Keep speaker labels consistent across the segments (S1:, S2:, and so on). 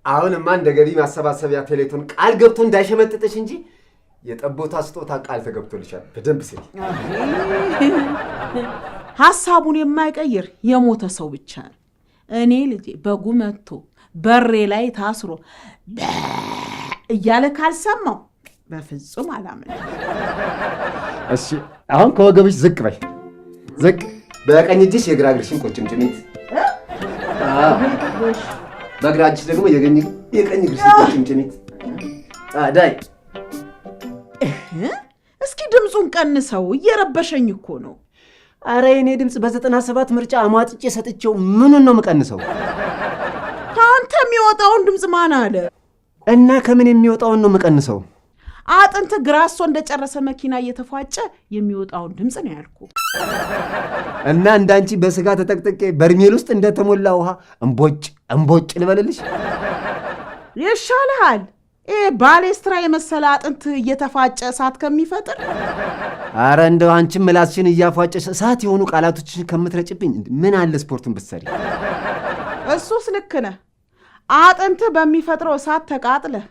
S1: አሁንማ እንደ ገቢ ማሰባሰቢያ ቴሌቶን ቃል ገብቶ እንዳይሸመጥጥሽ እንጂ የጠቦታ ስጦታ ቃል ተገብቶልሻል። በደንብ ስሪ።
S2: ሐሳቡን የማይቀይር የሞተ ሰው ብቻ ነው። እኔ ልጄ በጉ መጥቶ በሬ ላይ ታስሮ እያለ ካልሰማው በፍጹም አላምንም።
S1: እሺ አሁን ከወገብሽ ዝቅ በይ። ዝቅ። በቀኝ እጅሽ የግራ እግርሽን ቁርጭምጭሚት፣ በግራ እጅሽ ደግሞ የቀኝ እግርሽን ቁርጭምጭሚት። ዳይ
S2: እስኪ ድምፁን ቀንሰው፣ እየረበሸኝ እኮ ነው።
S1: አረ የኔ ድምፅ በ97 ምርጫ አሟጥጬ ሰጥቼው ምኑን ነው የምቀንሰው?
S2: ከአንተ የሚወጣውን ድምፅ ማን አለ?
S1: እና ከምን የሚወጣውን ነው የምቀንሰው?
S2: አጥንት ግራሶ እንደጨረሰ መኪና እየተፏጨ የሚወጣውን ድምፅ ነው ያልኩ።
S1: እና እንዳንቺ በስጋ ተጠቅጥቄ በርሜል ውስጥ እንደተሞላ ውሃ እምቦጭ ልበልልሽ?
S2: ይሻልሃል። ባሌስትራ የመሰለ አጥንት እየተፋጨ እሳት ከሚፈጥር።
S1: አረ እንደው አንቺም ምላስሽን እያፏጨሽ እሳት የሆኑ ቃላቶችን ከምትረጭብኝ ምን አለ ስፖርቱን ብትሰሪ።
S2: እሱስ ልክ ነህ። አጥንት በሚፈጥረው እሳት ተቃጥለህ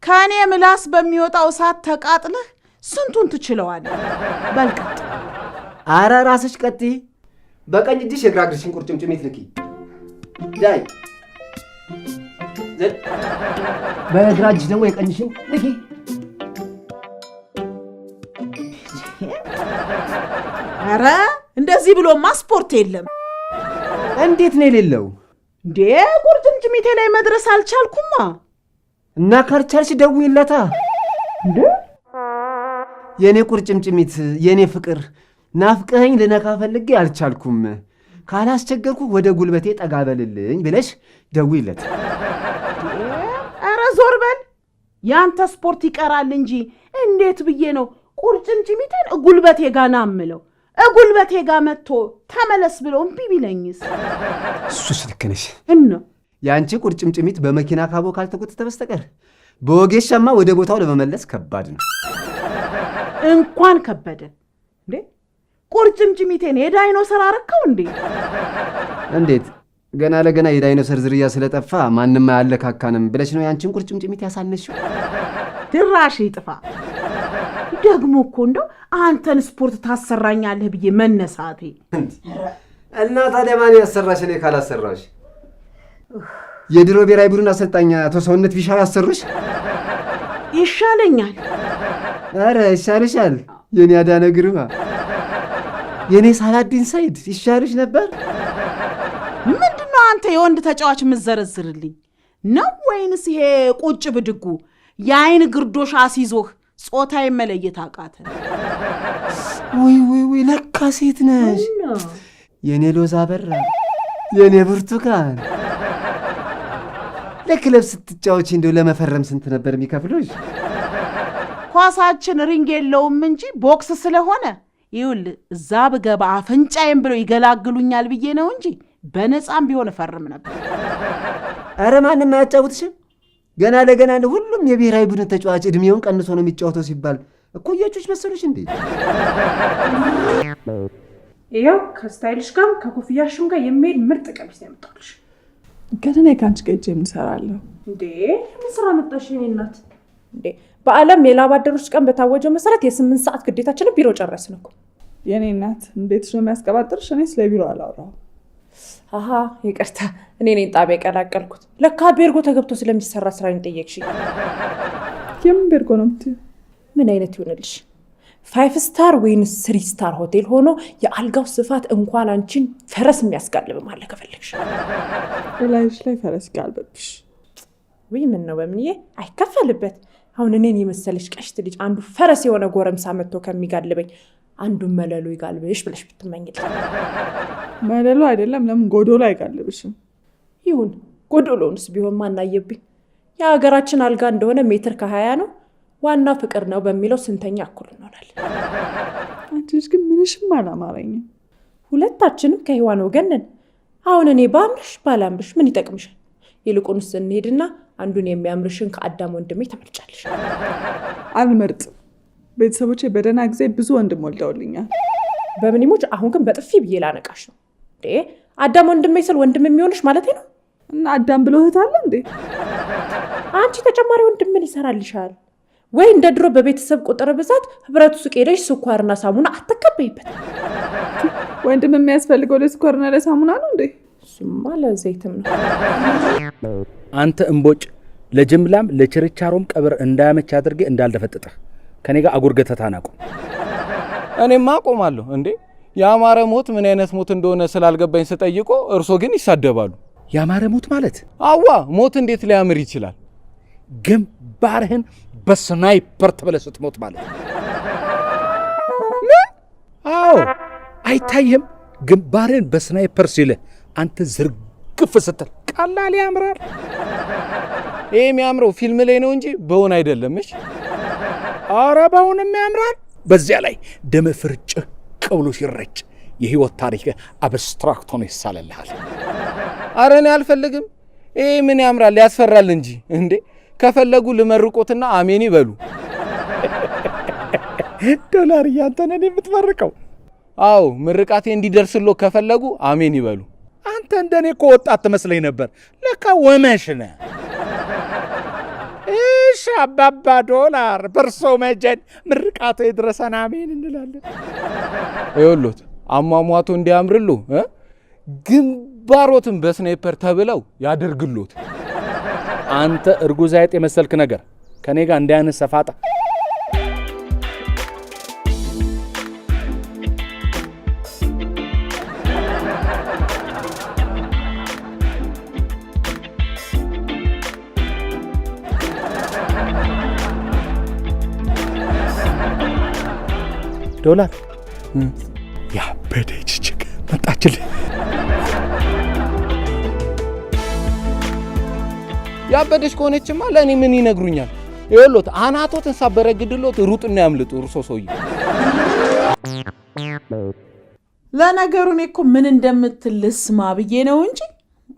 S2: ከእኔ ምላስ በሚወጣው እሳት ተቃጥለህ ስንቱን ትችለዋለህ? በልቀጥ።
S1: አረ ራስሽ ቀጥይ። በቀኝ እጅሽ የግራ እግርሽን ቁርጭምጭሚት ልኪ። ዳይ በግራ እጅሽ ደግሞ የቀኝሽን ልኪ።
S2: አረ እንደዚህ ብሎማ ስፖርት የለም።
S1: እንዴት ነው የሌለው?
S2: እንዴ ቁርጭምጭሚቴ ላይ መድረስ አልቻልኩማ።
S1: እና ካልቻልሽ ደውይለታ።
S2: እንዴ
S1: የኔ ቁርጭምጭሚት፣ የኔ ፍቅር፣ ናፍቀኸኝ ልነካ ፈልጌ አልቻልኩም፣ ካላስቸገርኩ ወደ ጉልበቴ ጠጋ በልልኝ ብለሽ ደውይለት።
S2: አረ ዞር በል። ያንተ ስፖርት ይቀራል እንጂ እንዴት ብዬ ነው ቁርጭምጭሚቴን ጉልበቴ ጋር ናምለው? ጉልበቴ ጋር መጥቶ ተመለስ ብሎ እምቢ ቢለኝስ?
S1: እሱስ ልክ ነሽ።
S2: እና
S1: የአንቺ ቁርጭምጭሚት በመኪና ካቦ ካልተጎተተ በስተቀር በወጌሻማ ወደ ቦታው ለመመለስ ከባድ ነው።
S2: እንኳን ከበደ እንዴ! ቁርጭምጭሚቴን የዳይኖሰር አረከው እንዴ?
S1: እንዴት ገና ለገና የዳይኖሰር ዝርያ ስለጠፋ ማንም አያለካካንም ብለሽ ነው ያንቺን ቁርጭምጭሚት ያሳነሽው?
S2: ድራሽ ይጥፋ። ደግሞ እኮ እንደው አንተን ስፖርት ታሰራኛለህ ብዬ መነሳቴ።
S1: እና ታዲያ ማን ያሰራሽ? እኔ ካላሰራሽ የድሮ ብሔራዊ ቡድን አሰልጣኝ አቶ ሰውነት ቢሻው ያሰሩሽ?
S2: ይሻለኛል።
S1: አረ ይሻልሻል። የኔ አዳነ ግርማ፣ የኔ ሳላዲን ሰይድ ይሻልሽ ነበር።
S2: ምንድነው አንተ የወንድ ተጫዋች የምትዘረዝርልኝ ነው ወይንስ ይሄ ቁጭ ብድጉ የአይን ግርዶሽ አስይዞህ ጾታዬ መለየት አቃተ?
S1: ወይ ለካ ሴት ነሽ። የኔ ሎዛ በራ፣ የኔ ብርቱካን። ለክለብ ስትጫወቺ እንደው ለመፈረም ስንት ነበር የሚከፍሉሽ?
S2: ኳሳችን ሪንግ የለውም እንጂ ቦክስ ስለሆነ ይኸውልህ እዛ ብገባ አፍንጫዬን ብለው ይገላግሉኛል ብዬ ነው እንጂ በነፃም ቢሆን እፈርም ነበር።
S1: አረ ማንም አያጫውትሽም። ገና ለገና ሁሉም የብሔራዊ ቡድን ተጫዋች እድሜውን ቀንሶ ነው የሚጫወተው ሲባል እኮያቾች መሰሉሽ እንዴ?
S3: ይኸው ከስታይልሽ ጋር ከኮፍያሽም ጋር የሚሄድ ምርጥ ቀሚስ ነው ያመጣሁልሽ።
S4: ግን እኔ ከአንቺ ጋር ሂጅ የምሰራለሁ
S3: እንዴ? ምን ስራ መጣሽ የኔ እናት? እንዴ በዓለም የላብ አደሮች ቀን በታወጀው መሰረት የ8 ሰዓት ግዴታችንን ቢሮ ጨረስን እኮ።
S4: የኔ እናት እንዴት ነው የሚያስቀባጥርሽ? እኔ ስለ ቢሮ አላወራሁም።
S3: አሃ ይቅርታ፣ እኔ ነኝ ጣቢያ የቀላቀልኩት። ለካ ቤርጎ ተገብቶ ስለሚሰራ ስራ ጠየቅሽኝ።
S4: የምን ቤርጎ ነው የምትይው?
S3: ምን አይነት ይሆንልሽ? 5 ስታር ወይንስ 3 ስታር ሆቴል ሆኖ የአልጋው ስፋት እንኳን አንቺን ፈረስ የሚያስጋልብ ማለት ከፈለግሽ
S4: ላይሽ ላይ ፈረስ ይጋልብብሽ።
S3: ወይ ምን ነው በምንዬ አይከፈልበት። አሁን እኔን የመሰለሽ ቀሽት ልጅ አንዱ ፈረስ የሆነ ጎረምሳ መጥቶ ከሚጋልበኝ አንዱን መለሎ ይጋልብሽ ብለሽ ብትመኝልኝ።
S4: መለሎ አይደለም ለምን ጎዶሎ አይጋልብሽም?
S3: ይሁን ጎዶሎንስ ቢሆን ማናየብኝ። የሀገራችን አልጋ እንደሆነ ሜትር ከ20 ነው። ዋናው ፍቅር ነው በሚለው ስንተኛ እኩል እንሆናል።
S4: አንቺ ልጅ ግን ምንሽም አላማረኝም።
S3: ሁለታችንም ከህዋን ወገን ነን። አሁን እኔ ባምርሽ ባላምርሽ ምን ይጠቅምሻል? ይልቁንስ እንሄድና አንዱን የሚያምርሽን ከአዳም ወንድሜ ተመርጫለሽ።
S4: አልመርጥም። ቤተሰቦቼ በደህና ጊዜ ብዙ ወንድም ወልደውልኛል።
S3: በምኒሞች አሁን ግን በጥፊ ብዬ ላነቃሽ ነው እንዴ? አዳም ወንድሜ ስል ወንድም የሚሆንሽ ማለት ነው?
S4: እና አዳም ብሎ እህት አለ እንዴ?
S3: አንቺ ተጨማሪ ወንድም ምን ይሰራልሻል? ወይ እንደ ድሮ በቤተሰብ ቁጥር ብዛት ህብረቱ ሱቅ ሄደሽ ስኳርና ሳሙና አትከበይበት።
S4: ወንድም የሚያስፈልገው ለስኳርና ለሳሙና ነው እንዴ?
S3: እሱማ ለዘይትም ነው።
S5: አንተ እምቦጭ ለጅምላም ለችርቻሮም ቀብር እንዳያመች አድርጌ እንዳልደፈጥጥህ ከኔ ጋር አጉርገተህ ታናቁም።
S6: እኔማ አቆማለሁ እንዴ። ያማረ ሞት ምን አይነት ሞት እንደሆነ ስላልገባኝ ስጠይቆ እርሶ ግን ይሳደባሉ።
S5: ያማረ ሞት ማለት?
S6: አዋ ሞት እንዴት ሊያምር ይችላል?
S5: ግንባርህን በስናይፐር ተበለህ ስትሞት ማለት
S6: ምን?
S5: አዎ አይታይህም? ግንባርህን በስናይፐር ሲልህ አንተ ዝርግፍ ስትል ቀላል ያምራል።
S6: ይሄ የሚያምረው ፊልም ላይ ነው እንጂ በውን አይደለም። እሺ
S5: ኧረ በውንም ያምራል። በዚያ ላይ ደም ፍርጭቅ ብሎ ሲረጭ የህይወት ታሪክ አብስትራክት ሆኖ ይሳለልሃል።
S6: አረ እኔ አልፈልግም። ይሄ ምን ያምራል? ያስፈራል እንጂ እንዴ። ከፈለጉ ልመርቆትና አሜን ይበሉ።
S5: ዶላር ያንተ ነን የምትመርቀው?
S6: አዎ ምርቃቴ እንዲደርስሎ ከፈለጉ አሜን ይበሉ።
S5: አንተ እንደኔ እኮ ወጣት ትመስለኝ ነበር። ለካ ወመሽ ነህ። እሺ አባባ ዶላር በርሶ መጀን ምርቃቶ ይድረሰን አሜን እንላለን።
S6: ይኸውልዎት አሟሟቱ እንዲያምርሉ ግንባሮትን በስናይፐር ተብለው ያደርግሎት።
S5: አንተ እርጉዝ አይጥ የመሰልክ ነገር ከኔ ጋር እንዳያነስ ሰፋጣ። ዶላር ያበደች ችግር መጣችልህ።
S6: ያበደች ከሆነችማ ለእኔ ምን ይነግሩኛል? ይኸውልዎት አናቶትን ሳበረግድሎት ሩጥና ያምልጡ። እርሶ ሰውዬ
S2: ለነገሩ እኔ እኮ ምን እንደምትል ልስማ ብዬ ነው እንጂ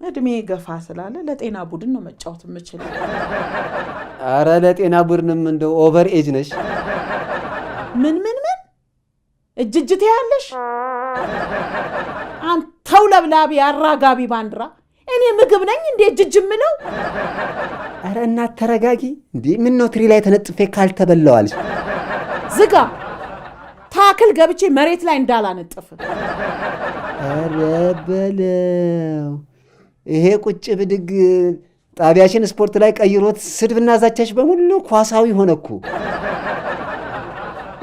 S2: እድሜ ገፋ ስላለ ለጤና ቡድን ነው መጫወት የምችለው።
S1: አረ ለጤና ቡድንም እንደው ኦቨር ኤጅ ነሽ።
S2: ምን እጅጅት ያለሽ አንተው ለብላቢ አራጋቢ ባንድራ እኔ ምግብ ነኝ እንዴ እጅጅ ምለው?
S1: አረ እናት ተረጋጊ እንዴ። ምን ነው ትሪ ላይ ተነጥፌ ካልተበላዋልሽ?
S2: ዝጋ። ታክል ገብቼ መሬት ላይ እንዳላነጥፍ።
S1: አረ በለው ይሄ ቁጭ ብድግ ጣቢያሽን ስፖርት ላይ ቀይሮት ስድብና ዛቻሽ በሙሉ ኳሳዊ ሆነኩ።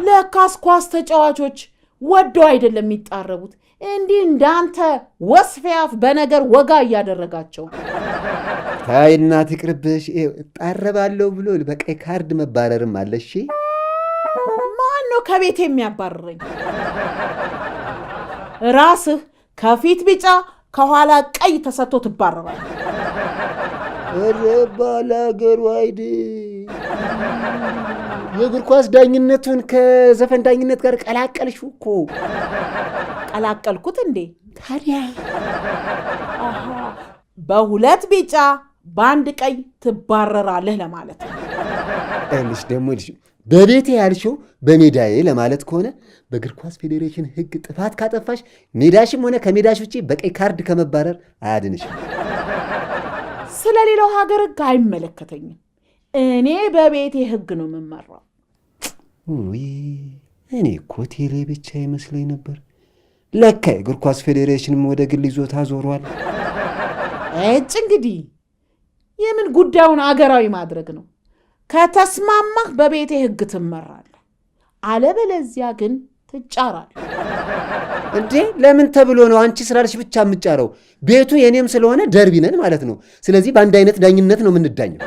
S2: ለካስ ኳስ ተጫዋቾች ወደው አይደለም የሚጣረቡት፣ እንዲህ እንዳንተ ወስፊያፍ በነገር ወጋ እያደረጋቸው።
S1: ታይ እናት ይቅርብሽ። ጣረባለሁ ብሎ በቀይ ካርድ መባረርም አለ። እሺ
S2: ማን ነው ከቤት የሚያባርረኝ? ራስህ ከፊት ቢጫ ከኋላ ቀይ ተሰጥቶ ትባረራል።
S1: ኧረ ባላገሩ አይድ የእግር ኳስ ዳኝነቱን ከዘፈን ዳኝነት ጋር ቀላቀልሽው እኮ።
S2: ቀላቀልኩት እንዴ ታዲያ? በሁለት ቢጫ በአንድ ቀይ ትባረራለህ ለማለት ነው።
S1: እልሽ ደግሞ በቤቴ ያልሽው በሜዳዬ ለማለት ከሆነ በእግር ኳስ ፌዴሬሽን ሕግ ጥፋት ካጠፋሽ ሜዳሽም ሆነ ከሜዳሽ ውጪ በቀይ ካርድ ከመባረር አያድንሽም።
S2: ስለሌላው ሀገር ሕግ አይመለከተኝም። እኔ በቤቴ ሕግ ነው የምመራው።
S1: ውይ እኔ እኮ ቴሌ ብቻ ይመስለኝ ነበር። ለካ የእግር ኳስ ፌዴሬሽንም ወደ ግል ይዞታ ዞሯል።
S2: እጭ እንግዲህ የምን ጉዳዩን አገራዊ ማድረግ ነው? ከተስማማህ በቤቴ ሕግ ትመራለህ፣ አለበለዚያ ግን ትጫራለህ።
S1: እንዴ ለምን ተብሎ ነው አንቺ ስላልሽ ብቻ የምጫረው? ቤቱ የኔም ስለሆነ ደርቢ ነን ማለት ነው። ስለዚህ በአንድ አይነት ዳኝነት ነው የምንዳኘው።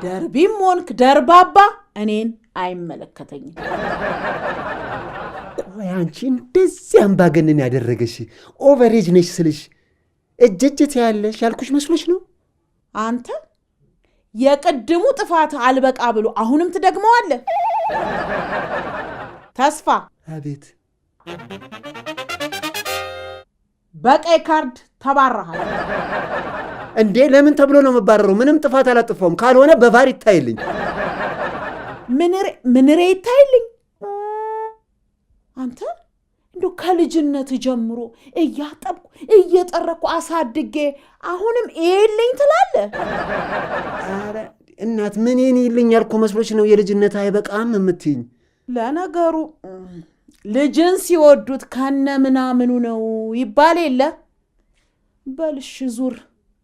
S2: ደርቢም ሆንክ ደርባባ እኔን አይመለከተኝም።
S1: ቆይ አንቺ እንደዚህ አምባገነን ያደረገሽ ኦቨሬጅ ነሽ ስልሽ እጅጅት ያለሽ ያልኩሽ መስሎሽ ነው?
S2: አንተ የቅድሙ ጥፋት አልበቃ ብሎ አሁንም ትደግመዋለህ? ተስፋ።
S1: አቤት።
S2: በቀይ ካርድ ተባረሃል።
S1: እንዴ ለምን ተብሎ ነው መባረሩ? ምንም ጥፋት አላጥፋውም። ካልሆነ በቫር ይታይልኝ።
S2: ምንሬ ይታይልኝ? አንተ እንደው ከልጅነት ጀምሮ እያጠብኩ እየጠረኩ አሳድጌ አሁንም ይልኝ ትላለህ?
S1: ኧረ እናት ምን ይልኛል እኮ መስሎሽ ነው የልጅነት አይበቃም የምትይኝ?
S2: ለነገሩ ልጅን ሲወዱት ከነ ምናምኑ ነው ይባል የለ። በልሽ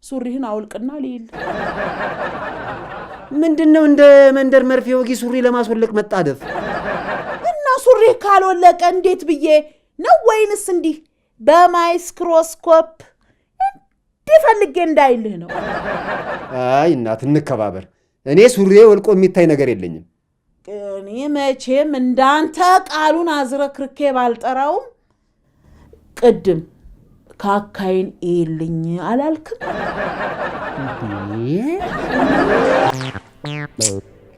S2: ሱሪህን አውልቅና ልይል።
S1: ምንድነው እንደ መንደር መርፌ ወጊ ሱሪ ለማስወለቅ መጣደፍ?
S2: እና ሱሪህ ካልወለቀ እንዴት ብዬ ነው? ወይንስ እንዲህ በማይክሮስኮፕ እንዲፈልጌ እንዳይልህ ነው?
S1: አይ እናት እንከባበር። እኔ ሱሪ ወልቆ የሚታይ ነገር የለኝም።
S2: እኔ መቼም እንዳንተ ቃሉን አዝረክርኬ ባልጠራውም ቅድም ካካይን ይልኝ አላልክም?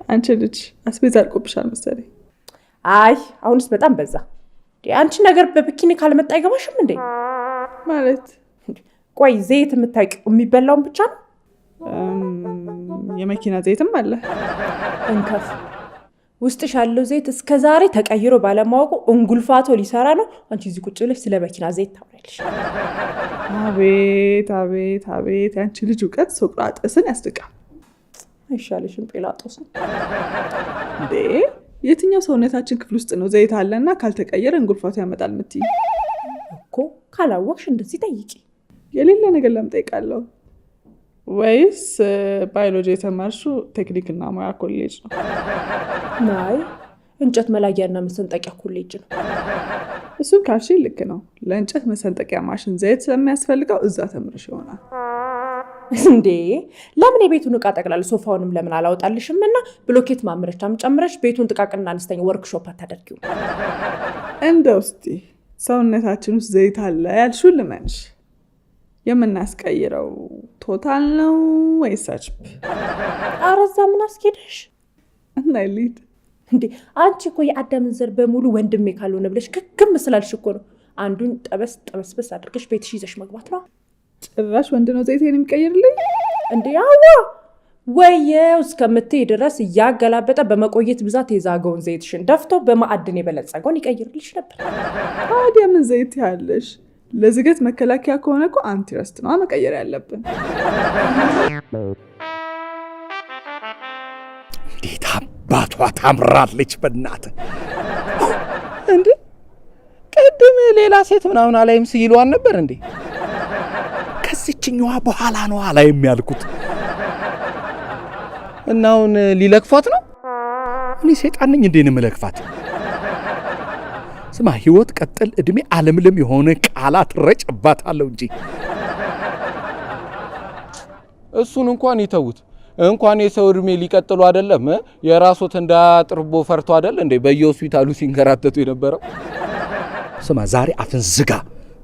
S4: አንቺ ልጅ አስቤዛ አልቆብሻል መሰለኝ።
S3: አይ አሁንስ በጣም በዛ። አንቺ ነገር በብኪኒ ካልመጣ አይገባሽም እንዴ?
S4: ማለት
S3: ቆይ ዘይት የምታውቂው የሚበላውን ብቻ ነው?
S4: የመኪና ዘይትም አለ።
S3: እንከፍ ውስጥሽ ያለው ዘይት እስከ ዛሬ ተቀይሮ ባለማወቁ እንጉልፋቶ ሊሰራ ነው። አንቺ እዚህ ቁጭ ብለሽ ስለ መኪና ዘይት ታወሪያለሽ።
S4: አቤት አቤት አቤት! ያንቺ ልጅ እውቀት ሶቅራጥስን ያስደቃል።
S3: አይሻልሽም ጲላጦስን?
S4: እንዴ የትኛው ሰውነታችን ክፍል ውስጥ ነው ዘይት አለና ካልተቀየረ እንጉልፋቶ ያመጣል የምትይኝ?
S3: እኮ ካላወቅሽ እንደዚህ ጠይቂ።
S4: የሌለ ነገር ለምን ጠይቃለሁ? ወይስ ባዮሎጂ የተማርሽው ቴክኒክና ሙያ ኮሌጅ ነው?
S3: ናይ እንጨት መላጊያና መሰንጠቂያ ኮሌጅ ነው።
S4: እሱን ካልሽ ልክ ነው። ለእንጨት መሰንጠቂያ ማሽን ዘይት ስለሚያስፈልገው እዛ ተምርሽ ይሆናል።
S3: እንዴ ለምን የቤቱን ዕቃ ጠቅላላ ሶፋውንም ለምን አላወጣልሽም እና ብሎኬት ማምረቻም ጨምረሽ ቤቱን ጥቃቅንና አነስተኛ ወርክሾፕ አታደርጊው?
S4: እንደው እስቲ ሰውነታችን ውስጥ ዘይት አለ ያልሽውን ልመንሽ። የምናስቀይረው ቶታል ነው ወይስ አችፕ?
S3: አረዛ ምን አስኬደሽ?
S4: እና ሊድ
S3: እንዴ አንቺ እኮ የአዳምን ዘር በሙሉ ወንድሜ ካልሆነ ብለሽ ክክም ስላልሽ እኮ ነው አንዱን ጠበስበስ አድርገሽ ቤትሽ ይዘሽ መግባት ነው።
S4: ጭራሽ ወንድ ነው ዘይቴን የሚቀይርልኝ
S3: እንዴ? አዋ ወየው እስከምትይ ድረስ እያገላበጠ በመቆየት ብዛት የዛገውን ዘይትሽን ደፍቶ በማዕድን የበለጸገውን ይቀይርልሽ ነበር።
S4: ታዲያ ምን ዘይት ያለሽ? ለዝገት መከላከያ ከሆነ እኮ አንቲረስት ነው መቀየር ያለብን።
S5: እንዴት አባቷ ታምራለች በእናትህ! እንዴ ቅድም ሌላ ሴት ምናምን አላይም ሲሏን ነበር እንዴ? ከዚችኛዋ በኋላ ነው አላይም ያልኩት። እና አሁን ሊለክፏት ነው? እኔ ሰይጣን ነኝ እንዴ የምለክፋት? ስማ ህይወት ቀጥል እድሜ አለምለም የሆነ ቃላት ረጭባታለሁ እንጂ
S6: እሱን እንኳን ይተውት። እንኳን የሰው እድሜ ሊቀጥሉ አይደለም የራስዎት እንዳጥርቦ ፈርቶ አይደል እንዴ በየሆስፒታሉ ሲንከራተቱ የነበረው።
S5: ስማ ዛሬ አፍን ዝጋ።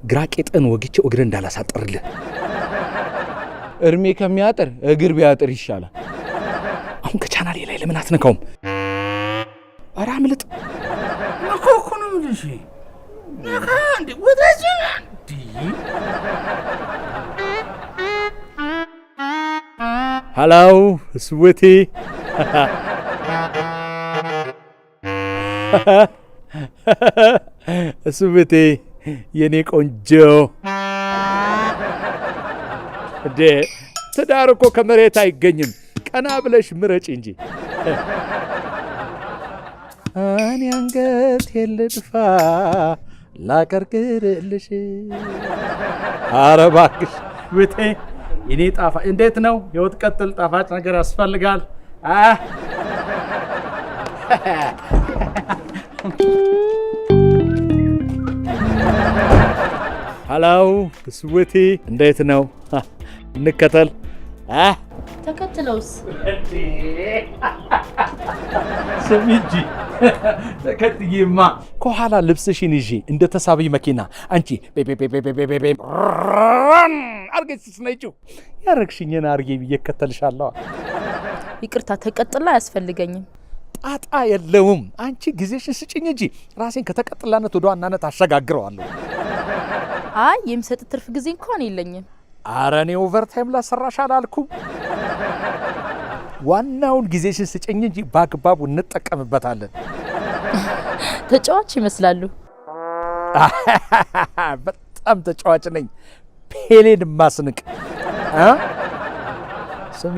S5: ግራ ቄጥን ወግቼው እግር እንዳላሳጥርልህ።
S6: እድሜ ከሚያጥር እግር ቢያጥር ይሻላል።
S5: አሁን ከቻናሌ ላይ ለምን አትነካውም? ኧረ አምልጥ።
S7: ነካኩንም ልሽ ነካ እንዴ ወደዚህ እንዴ
S5: ሄሎ ስዊቲ ስዊቲ የኔ ቆንጆ እንዴ ትዳር እኮ ከመሬት አይገኝም። ቀና ብለሽ ምረጭ እንጂ። እኔ አንገት የልጥፋ ላቀርቅርልሽ። ኧረ እባክሽ
S7: ውቴ የኔ ጣፋጭ እንዴት ነው ህይወት ቀጥል። ጣፋጭ ነገር ያስፈልጋል።
S5: ሄሎ ስዊቲ እንዴት ነው? እንከተል።
S8: ተከትለውስ
S7: ስሚ እንጂ ተከትዬማ
S5: ከኋላ ልብስሽን ይዤ እንደ ተሳቢ መኪና አንቺ ቤቤቤቤቤቤቤ አርገሽ ስትነጪው ያረግሽኝን አርጌ ብዬ እከተልሻለሁ።
S8: ይቅርታ ተቀጥላ አያስፈልገኝም።
S5: ጣጣ የለውም። አንቺ ጊዜሽን ስጭኝ እንጂ ራሴን ከተቀጥላነት ወደ ዋናነት አሸጋግረዋለሁ።
S8: አይ የሚሰጥ ትርፍ ጊዜ እንኳን የለኝም።
S5: ኧረ እኔ ኦቨርታይም ላሰራሽ አላልኩም። ዋናውን ጊዜሽን ስጭኝ እንጂ በአግባቡ እንጠቀምበታለን።
S8: ተጫዋች ይመስላሉ።
S5: በጣም ተጫዋች ነኝ። ፔሌን ማስንቅ ስሚ፣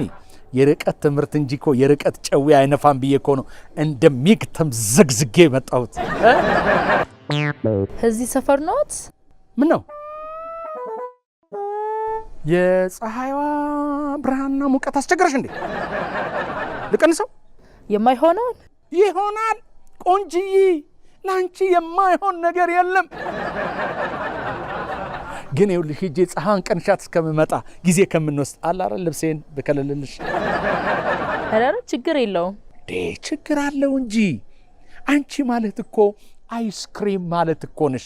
S5: የርቀት ትምህርት እንጂ እኮ የርቀት ጨዌ አይነፋም ብዬ እኮ ነው እንደሚግ ተምዘግዝጌ መጣሁት።
S8: እዚህ ሰፈር ነዎት?
S5: ምን ነው የፀሐይዋ ብርሃንና ሙቀት አስቸገረሽ እንዴ? ልቀንሰው?
S8: የማይሆነውን
S5: ይሆናል ቆንጅዬ፣ ላንቺ የማይሆን ነገር የለም። ግን ይኸውልሽ ሂጄ ፀሐይዋን ቀንሻት እስከምመጣ ጊዜ ከምንወስድ አላረ ልብሴን ብከለልልሽ።
S8: ኧረ ችግር የለውም።
S5: ችግር አለው እንጂ አንቺ ማለት እኮ አይስክሪም ማለት እኮ ነሽ።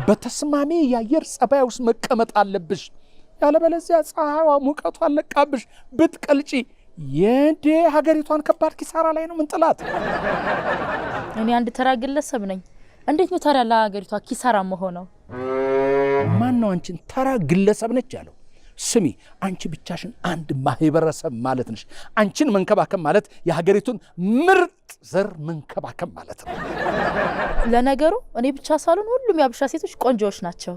S5: በተስማሚ የአየር ጸባይ ውስጥ መቀመጥ አለብሽ። ያለበለዚያ ፀሐይዋ ሙቀቷ አለቃብሽ ብትቀልጪ የዴ ሀገሪቷን ከባድ ኪሳራ ላይ ነው ምንጥላት።
S8: እኔ አንድ ተራ ግለሰብ ነኝ። እንዴት ነው ታዲያ ለሀገሪቷ ኪሳራ መሆነው?
S5: ማን ነው አንቺን ተራ ግለሰብ ነች ያለው? ስሚ፣ አንቺ ብቻሽን አንድ ማህበረሰብ ማለት ነሽ። አንቺን መንከባከብ ማለት የሀገሪቱን ምርጥ ዘር መንከባከብ ማለት ነው።
S8: ለነገሩ እኔ ብቻ ሳልሆን ሁሉም የአበሻ ሴቶች ቆንጆዎች ናቸው።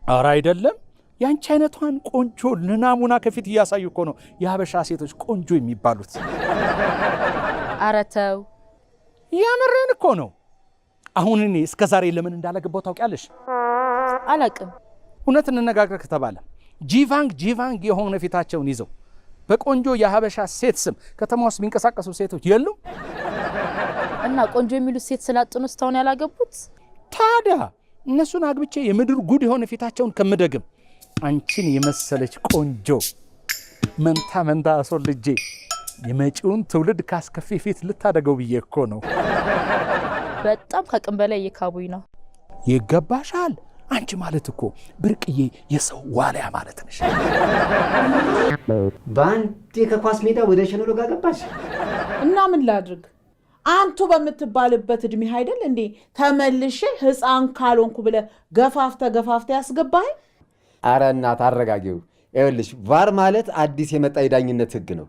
S5: ኧረ አይደለም፣ ያንቺ አይነቷን ቆንጆ ለናሙና ከፊት እያሳዩ እኮ ነው የሀበሻ ሴቶች ቆንጆ የሚባሉት።
S8: ኧረ ተው፣
S5: ያምሬን እኮ ነው። አሁን እኔ እስከ ዛሬ ለምን እንዳላገባው ታውቂያለሽ?
S8: አላቅም።
S5: እውነት እንነጋገር ከተባለ ጂቫንግ የሆነ ፊታቸውን ይዘው በቆንጆ የሀበሻ ሴት ስም ከተማ ውስጥ የሚንቀሳቀሱ ሴቶች የሉም?
S8: እና ቆንጆ የሚሉት ሴት ስላጡን እስካሁን ያላገቡት?
S5: ታዲያ እነሱን አግብቼ የምድር ጉድ የሆነ ፊታቸውን ከምደግም አንቺን የመሰለች ቆንጆ መንታ አስወልጄ የመጪውን ትውልድ ካስከፊ ፊት ልታደገው ብዬ እኮ ነው።
S8: በጣም ከቅም በላይ እየካቡኝ ነው።
S5: ይገባሻል። አንቺ ማለት እኮ ብርቅዬ የሰው ዋልያ ማለት ነሽ።
S1: በአንዴ ከኳስ ሜዳ ወደ ሸኖሎ ጋር ገባሽ
S2: እና ምን ላድርግ? አንቱ በምትባልበት እድሜ አይደል እንዴ ተመልሼ ህፃን ካልሆንኩ ብለህ ገፋፍተ ያስገባህ?
S1: አረ እናት አረጋጊው። ይኸውልሽ ቫር ማለት አዲስ የመጣ የዳኝነት ህግ ነው።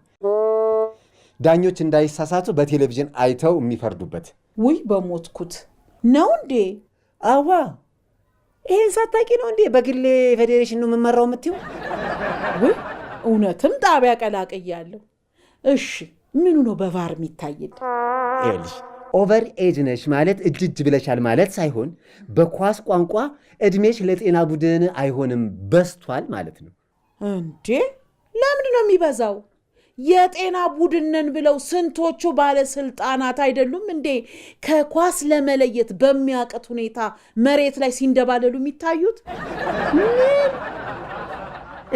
S1: ዳኞች እንዳይሳሳቱ በቴሌቪዥን አይተው የሚፈርዱበት።
S2: ውይ በሞትኩት ነው እንዴ?
S1: አዋ ይሄን ሳታቂ ነው እንዴ በግሌ ፌዴሬሽን ነው የምመራው የምትይው?
S2: ውይ እውነትም ጣቢያ ቀላቅያለሁ። እሺ ምኑ ነው በቫር የሚታይል?
S1: ይኸውልሽ ኦቨር ኤጅ ነሽ ማለት እጅ ብለሻል ማለት ሳይሆን በኳስ ቋንቋ እድሜሽ ለጤና ቡድን አይሆንም በስቷል ማለት ነው።
S2: እንዴ ለምንድን ነው የሚበዛው? የጤና ቡድንን ብለው ስንቶቹ ባለስልጣናት አይደሉም እንዴ ከኳስ ለመለየት በሚያቀት ሁኔታ መሬት ላይ ሲንደባለሉ የሚታዩት?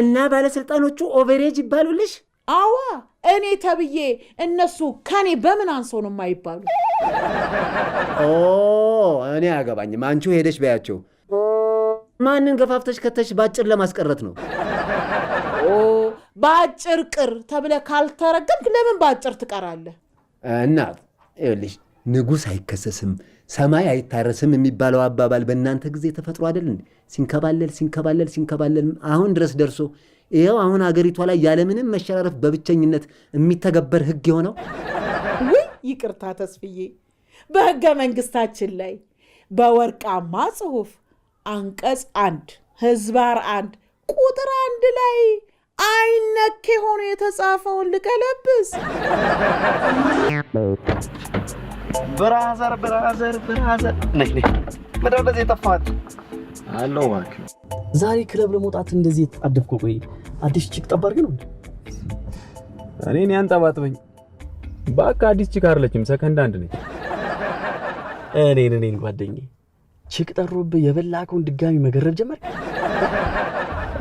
S1: እና ባለስልጣኖቹ ኦቨሬጅ ይባሉልሽ?
S2: አዋ እኔ ተብዬ እነሱ ከኔ በምን አንሰው ነው የማይባሉ?
S1: እኔ አያገባኝም። አንቺው ሄደሽ በያቸው። ማንን ገፋፍተሽ ከተሽ ባጭር ለማስቀረት ነው?
S2: ባጭር ቅር ተብለ ካልተረገምክ ለምን ባጭር ትቀራለህ?
S1: እናት ይኸውልሽ ንጉሥ አይከሰስም ሰማይ አይታረስም የሚባለው አባባል በእናንተ ጊዜ ተፈጥሮ አይደል እንዴ? ሲንከባለል አሁን ድረስ ደርሶ ይኸው አሁን አገሪቷ ላይ ያለምንም መሸራረፍ በብቸኝነት የሚተገበር ህግ የሆነው።
S2: ውይ ይቅርታ ተስፍዬ፣ በህገ መንግስታችን ላይ በወርቃማ ጽሑፍ አንቀጽ 1 ህዝባር 1 ቁጥር 1 ላይ አይነኬ ሆኖ የተጻፈውን ልቀለብስ?
S9: ብራዘር ነይ ምድር በዚህ የጠፋት አለው ማክ ዛሬ ክለብ ለመውጣት እንደዚህ የተጣደፍኩ። ቆይ አዲስ ቺክ ጠባር ግን
S10: እኔን ያንጠባጥበኝ በቃ አዲስ ቺክ አይደለችም፣ ሰከንድ አንድ ነች።
S9: እኔን ጓደኛዬ ቺክ ጠሮብህ የበላከውን ድጋሚ መገረብ ጀመር።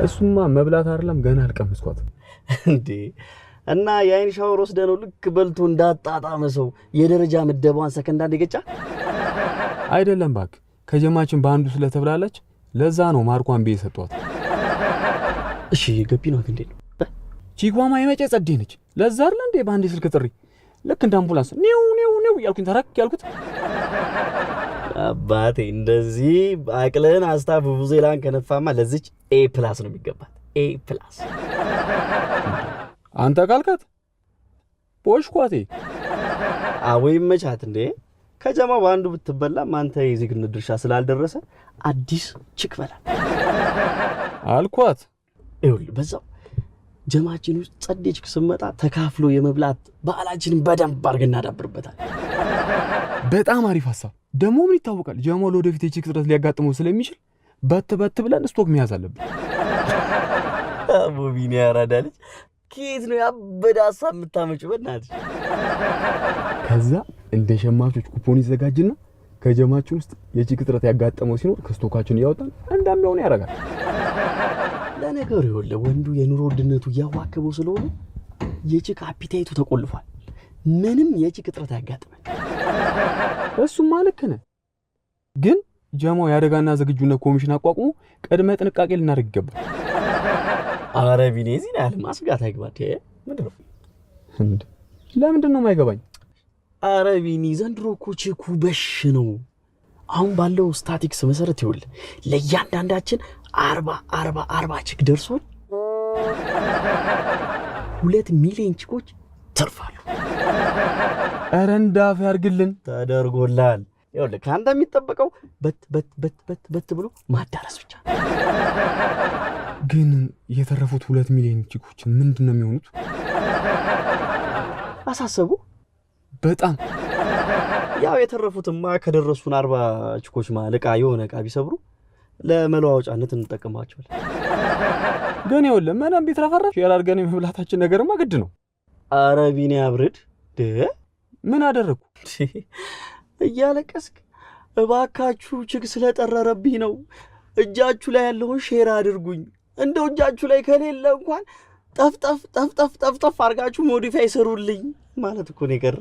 S10: እሱማ መብላት አይደለም ገና አልቀመስኳትም
S9: እንዴ። እና የአይን ሻወር ወስደህ ነው ልክ በልቶ እንዳጣጣመ ሰው የደረጃ ምደባዋን ሰከንድ አንድ ገጫ
S10: አይደለም ባክ፣ ከጀማችን በአንዱ ስለተብላለች ለዛ ነው ማርኳን ቤት ሰጧት።
S9: እሺ ገቢ ነው እንዴ?
S10: ቺኳማ የመጨ ጸዴ ነች። ለዛ አይደል እንዴ በአንድ ስልክ ጥሪ ልክ እንደ አምቡላንስ ኒው ያልኩኝ ተረክ ያልኩት።
S9: አባቴ እንደዚህ አቅልን አስታፍ ቡዜላን ከነፋማ ለዚች ኤ+ ነው የሚገባት። ኤ+።
S10: አንተ ካልካት ቦሽኳቴ
S9: አወይ መቻት እንዴ ከጀማው በአንዱ ብትበላም አንተ የዜግነት ድርሻ ስላልደረሰ አዲስ ቺክ በላ
S10: አልኳት።
S9: ይኸውልህ በዛው ጀማችን ውስጥ ጸዴ ቺክ ስመጣ ተካፍሎ የመብላት ባህላችንን በደንብ አድርገን እናዳብርበታል።
S10: በጣም አሪፍ ሀሳብ። ደግሞ ምን ይታወቃል ጀማው ለወደፊት የቺክ እጥረት ሊያጋጥመው ስለሚችል በት ብለን ስቶክ መያዝ አለብን።
S9: አቦቢኒ ያራዳልች ከየት ነው ያበደ ሀሳብ የምታመጪው? በእናትሽ
S10: ከዛ እንደ ሸማቾች ኩፖን ይዘጋጅና ከጀማችን ውስጥ የቺክ እጥረት ያጋጠመው ሲኖር ከስቶካችን እያወጣን እንዳሚሆን ያደርጋል።
S9: ለነገሩ ይኸውልህ ወንዱ የኑሮ ውድነቱ እያዋከበው ስለሆነ የቺክ አፒታይቱ ተቆልፏል። ምንም የቺክ እጥረት ያጋጥመን።
S10: እሱማ ልክ ነህ፣ ግን ጀማው የአደጋና ዝግጁነት ኮሚሽን አቋቁሞ ቅድመ ጥንቃቄ ልናደርግ ይገባል።
S9: ኧረ ቢኒ እዚህ ላይ ማስጋት አይግባት። ምንድን ነው
S10: ለምንድን ነው የማይገባኝ?
S9: ኧረ ቢኒ ዘንድሮ እኮ ቺኩ በሽ ነው። አሁን ባለው ስታቲክስ መሰረት ይኸውልህ ለእያንዳንዳችን 40 ቺክ ደርሶን 2 ሚሊዮን ቺኮች ተርፋሉ።
S10: ኧረ እንዳፍ ያርግልን።
S9: ተደርጎላል። ይኸውልህ ከአንተ የሚጠበቀው በት ብሎ ማዳረስ ብቻ።
S10: ግን የተረፉት 2 ሚሊዮን ቺኮች ምንድን ነው የሚሆኑት?
S9: አሳሰቡ
S10: በጣም
S9: ያው የተረፉትማ ከደረሱን 40 ቺኮች ማለት የሆነ ዕቃ ቢሰብሩ ለመለዋወጫነት እንጠቀማቸዋለን።
S10: ግን ይኸውልህ ምንም ቢትረፈረፍ ሼር አድርገን የመብላታችን ነገርማ ግድ ነው።
S9: ኧረ ቢኒ አብርድ
S10: ምን አደረግኩ?
S9: እያለቀስክ እባካችሁ ቺክ ስለጠረረብኝ ነው እጃችሁ ላይ ያለውን ሼር አድርጉኝ፣ እንደው እጃችሁ ላይ ከሌለ እንኳን ጠፍጠፍ አድርጋችሁ ሞዲፋይ ሰሩልኝ ማለት እኮ ነው የቀረ።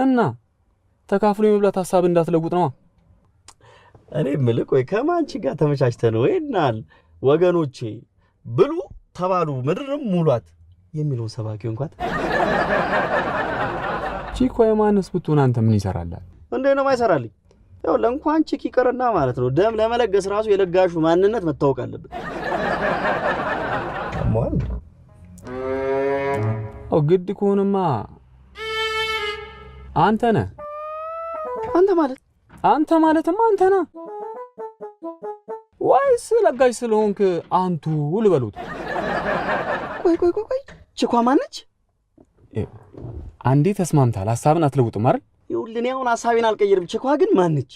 S10: እና ተካፍሎ የመብላት ሐሳብ እንዳትለውጥ ነው።
S9: እኔ የምልህ ቆይ ከማንቺ ጋር ተመቻችተህ ነው ወይናል ወገኖቼ ብሉ ተባሉ ምድርም ሙሏት የሚለውን ሰባኪው እንኳን
S10: ቺኮ የማንስ ብትሆን አንተ ምን ይሰራላል?
S9: እንዴ ነው ማይሰራልኝ? ያው ለእንኳን ቺክ ይቀርና ማለት ነው ደም ለመለገስ ራሱ የለጋሹ ማንነት መታወቅ አለበት። አሞን
S10: ግድ ከሆነማ አንተ ነህ። አንተ ማለትማ አንተ ነህ ወይስ ለጋሽ ስለሆንክ አንቱ ልበሉት?
S9: ቆይ ቺኳ ማነች?
S10: አንዴ ተስማምታል፣ ሐሳብን አትለውጥም አይደል?
S9: ይኸውልህ እኔ አሁን ሐሳቤን አልቀየርም። ቺኳ ግን ማነች?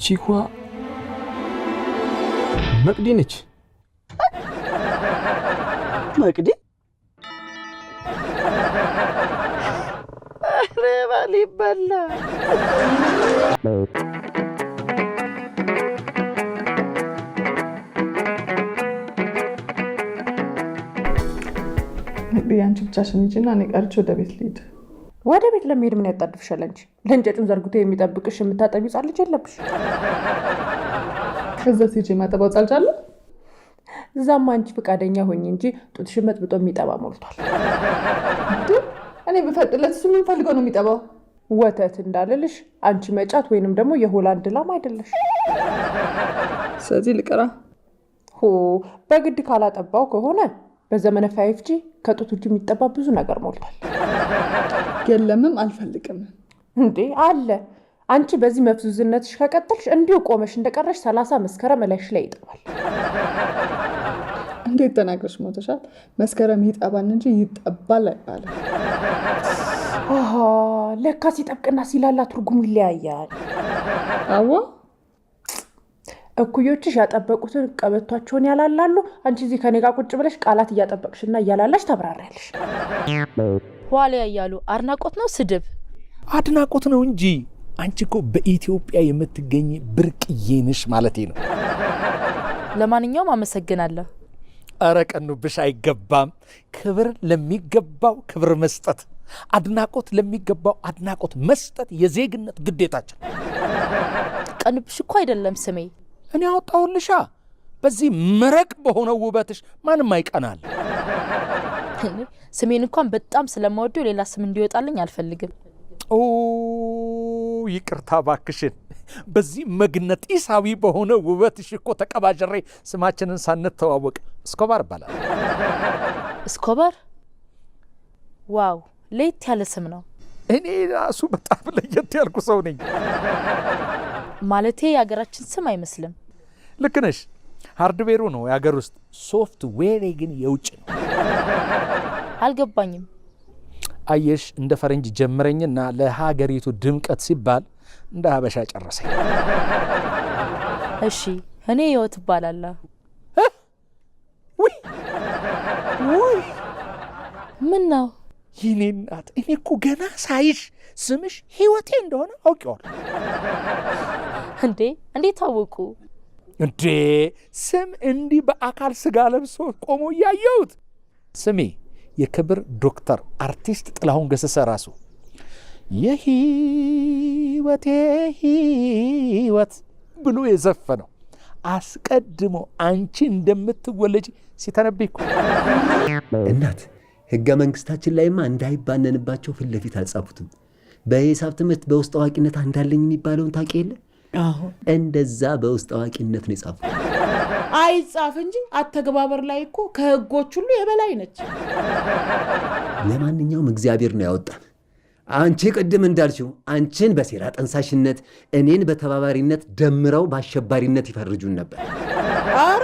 S10: ቺኳ መቅዲ ነች።
S9: መቅዲ? ኧረ ባል ይበላ።
S4: አንቺ ብቻሽን ሂጂና እኔ ቀርቼ ወደ ቤት ልሂድ።
S3: ወደ ቤት ለመሄድ ምን ያጣድፍሻል አንቺ? ለእንጨጩን ዘርግቶ የሚጠብቅሽ የምታጠቢው ሕፃን ልጅ የለብሽ?
S4: ከዛ ሂጂ ማጠባው ጻልቻለሁ።
S3: እዛማ አንቺ ፈቃደኛ ሆኝ እንጂ ጡትሽን መጥብጦ የሚጠባ ሞልቷል።
S4: እኔ ብፈቅድለት እሱ ምን ፈልገው ነው የሚጠባው?
S3: ወተት እንዳልልሽ አንቺ መጫት ወይንም ደግሞ የሆላንድ ላም አይደለሽ።
S4: ስለዚህ ልቀራ?
S3: በግድ ካላጠባው ከሆነ በዘመነ 5G ከጡት ውጭ የሚጠባ ብዙ ነገር ሞልቷል።
S4: የለምም አልፈልግም።
S3: እንዴ አለ። አንቺ በዚህ መፍዙዝነትሽ ከቀጠልሽ እንዲሁ ቆመሽ እንደቀረሽ 30 መስከረም ላይሽ ላይ ይጠባል።
S4: እንዴት ተናግረሽ ሞተሻል? መስከረም ይጠባል እንጂ ይጠባል አይባልም።
S3: ለካ ሲጠብቅና ሲላላ ትርጉሙ ይለያያል።
S4: አዎ
S3: እኩዮችሽ ያጠበቁትን ቀበቷቸውን ያላላሉ። አንቺ እዚህ ከኔ ጋር ቁጭ ብለሽ ቃላት እያጠበቅሽና እያላላሽ ታብራሪያለሽ።
S8: ዋሊያ እያሉ አድናቆት ነው ስድብ?
S5: አድናቆት ነው እንጂ አንቺ እኮ በኢትዮጵያ የምትገኝ ብርቅዬ ነሽ ማለቴ ነው።
S8: ለማንኛውም አመሰግናለሁ።
S5: ኧረ ቀኑብሽ አይገባም። ክብር ለሚገባው ክብር መስጠት፣ አድናቆት ለሚገባው አድናቆት መስጠት የዜግነት ግዴታችን።
S8: ቀኑብሽ እኮ አይደለም ስሜ፣
S5: እኔ አወጣሁልሻ። በዚህ መረቅ በሆነው ውበትሽ ማንም አይቀናል።
S8: ስሜን እንኳን በጣም ስለማወደው ሌላ ስም እንዲወጣልኝ አልፈልግም።
S5: ይቅርታ ባክሽን። በዚህ መግነጢሳዊ በሆነ ውበትሽ እኮ ተቀባጀሬ ስማችንን ሳንተዋወቅ እስኮባር ይባላል።
S8: እስኮባር? ዋው ለየት ያለ ስም ነው።
S5: እኔ ራሱ በጣም ለየት ያልኩ ሰው ነኝ።
S8: ማለቴ የሀገራችን ስም አይመስልም።
S5: ልክ ነሽ። ሃርድዌሩ ነው የሀገር ውስጥ፣ ሶፍትዌር ግን የውጭ ነው።
S8: አልገባኝም።
S5: አየሽ እንደ ፈረንጅ ጀምረኝና ለሀገሪቱ ድምቀት ሲባል እንደ ሀበሻ ጨረሰኝ።
S8: እሺ እኔ ህይወት እባላለሁ።
S5: ውይ
S8: ምን ነው?
S5: የኔ እናት እኔ እኮ ገና ሳይሽ ስምሽ ህይወቴ እንደሆነ አውቄዋለሁ።
S8: እንዴ እንዴት ታወቁ?
S5: እንዴ ስም እንዲህ በአካል ስጋ ለብሶ ቆሞ እያየሁት። ስሜ የክብር ዶክተር አርቲስት ጥላሁን ገሰሰ ራሱ የህይወቴ ህይወት ብሎ የዘፈነው አስቀድሞ አንቺ እንደምትወለጅ ሲተነብይ እኮ።
S1: እናት ህገ መንግስታችን ላይማ እንዳይባነንባቸው ፊት ለፊት አልጻፉትም። በሂሳብ ትምህርት በውስጥ አዋቂነት አንዳለኝ የሚባለውን ታውቂ የለ? እንደዛ በውስጥ አዋቂነት ነው የጻፉት።
S2: አይጻፍ እንጂ አተገባበር ላይ እኮ ከህጎች ሁሉ የበላይ ነች።
S1: ለማንኛውም እግዚአብሔር ነው ያወጣን። አንቺ ቅድም እንዳልሽው አንቺን በሴራ ጠንሳሽነት እኔን በተባባሪነት ደምረው በአሸባሪነት ይፈርጁን ነበር።
S2: አረ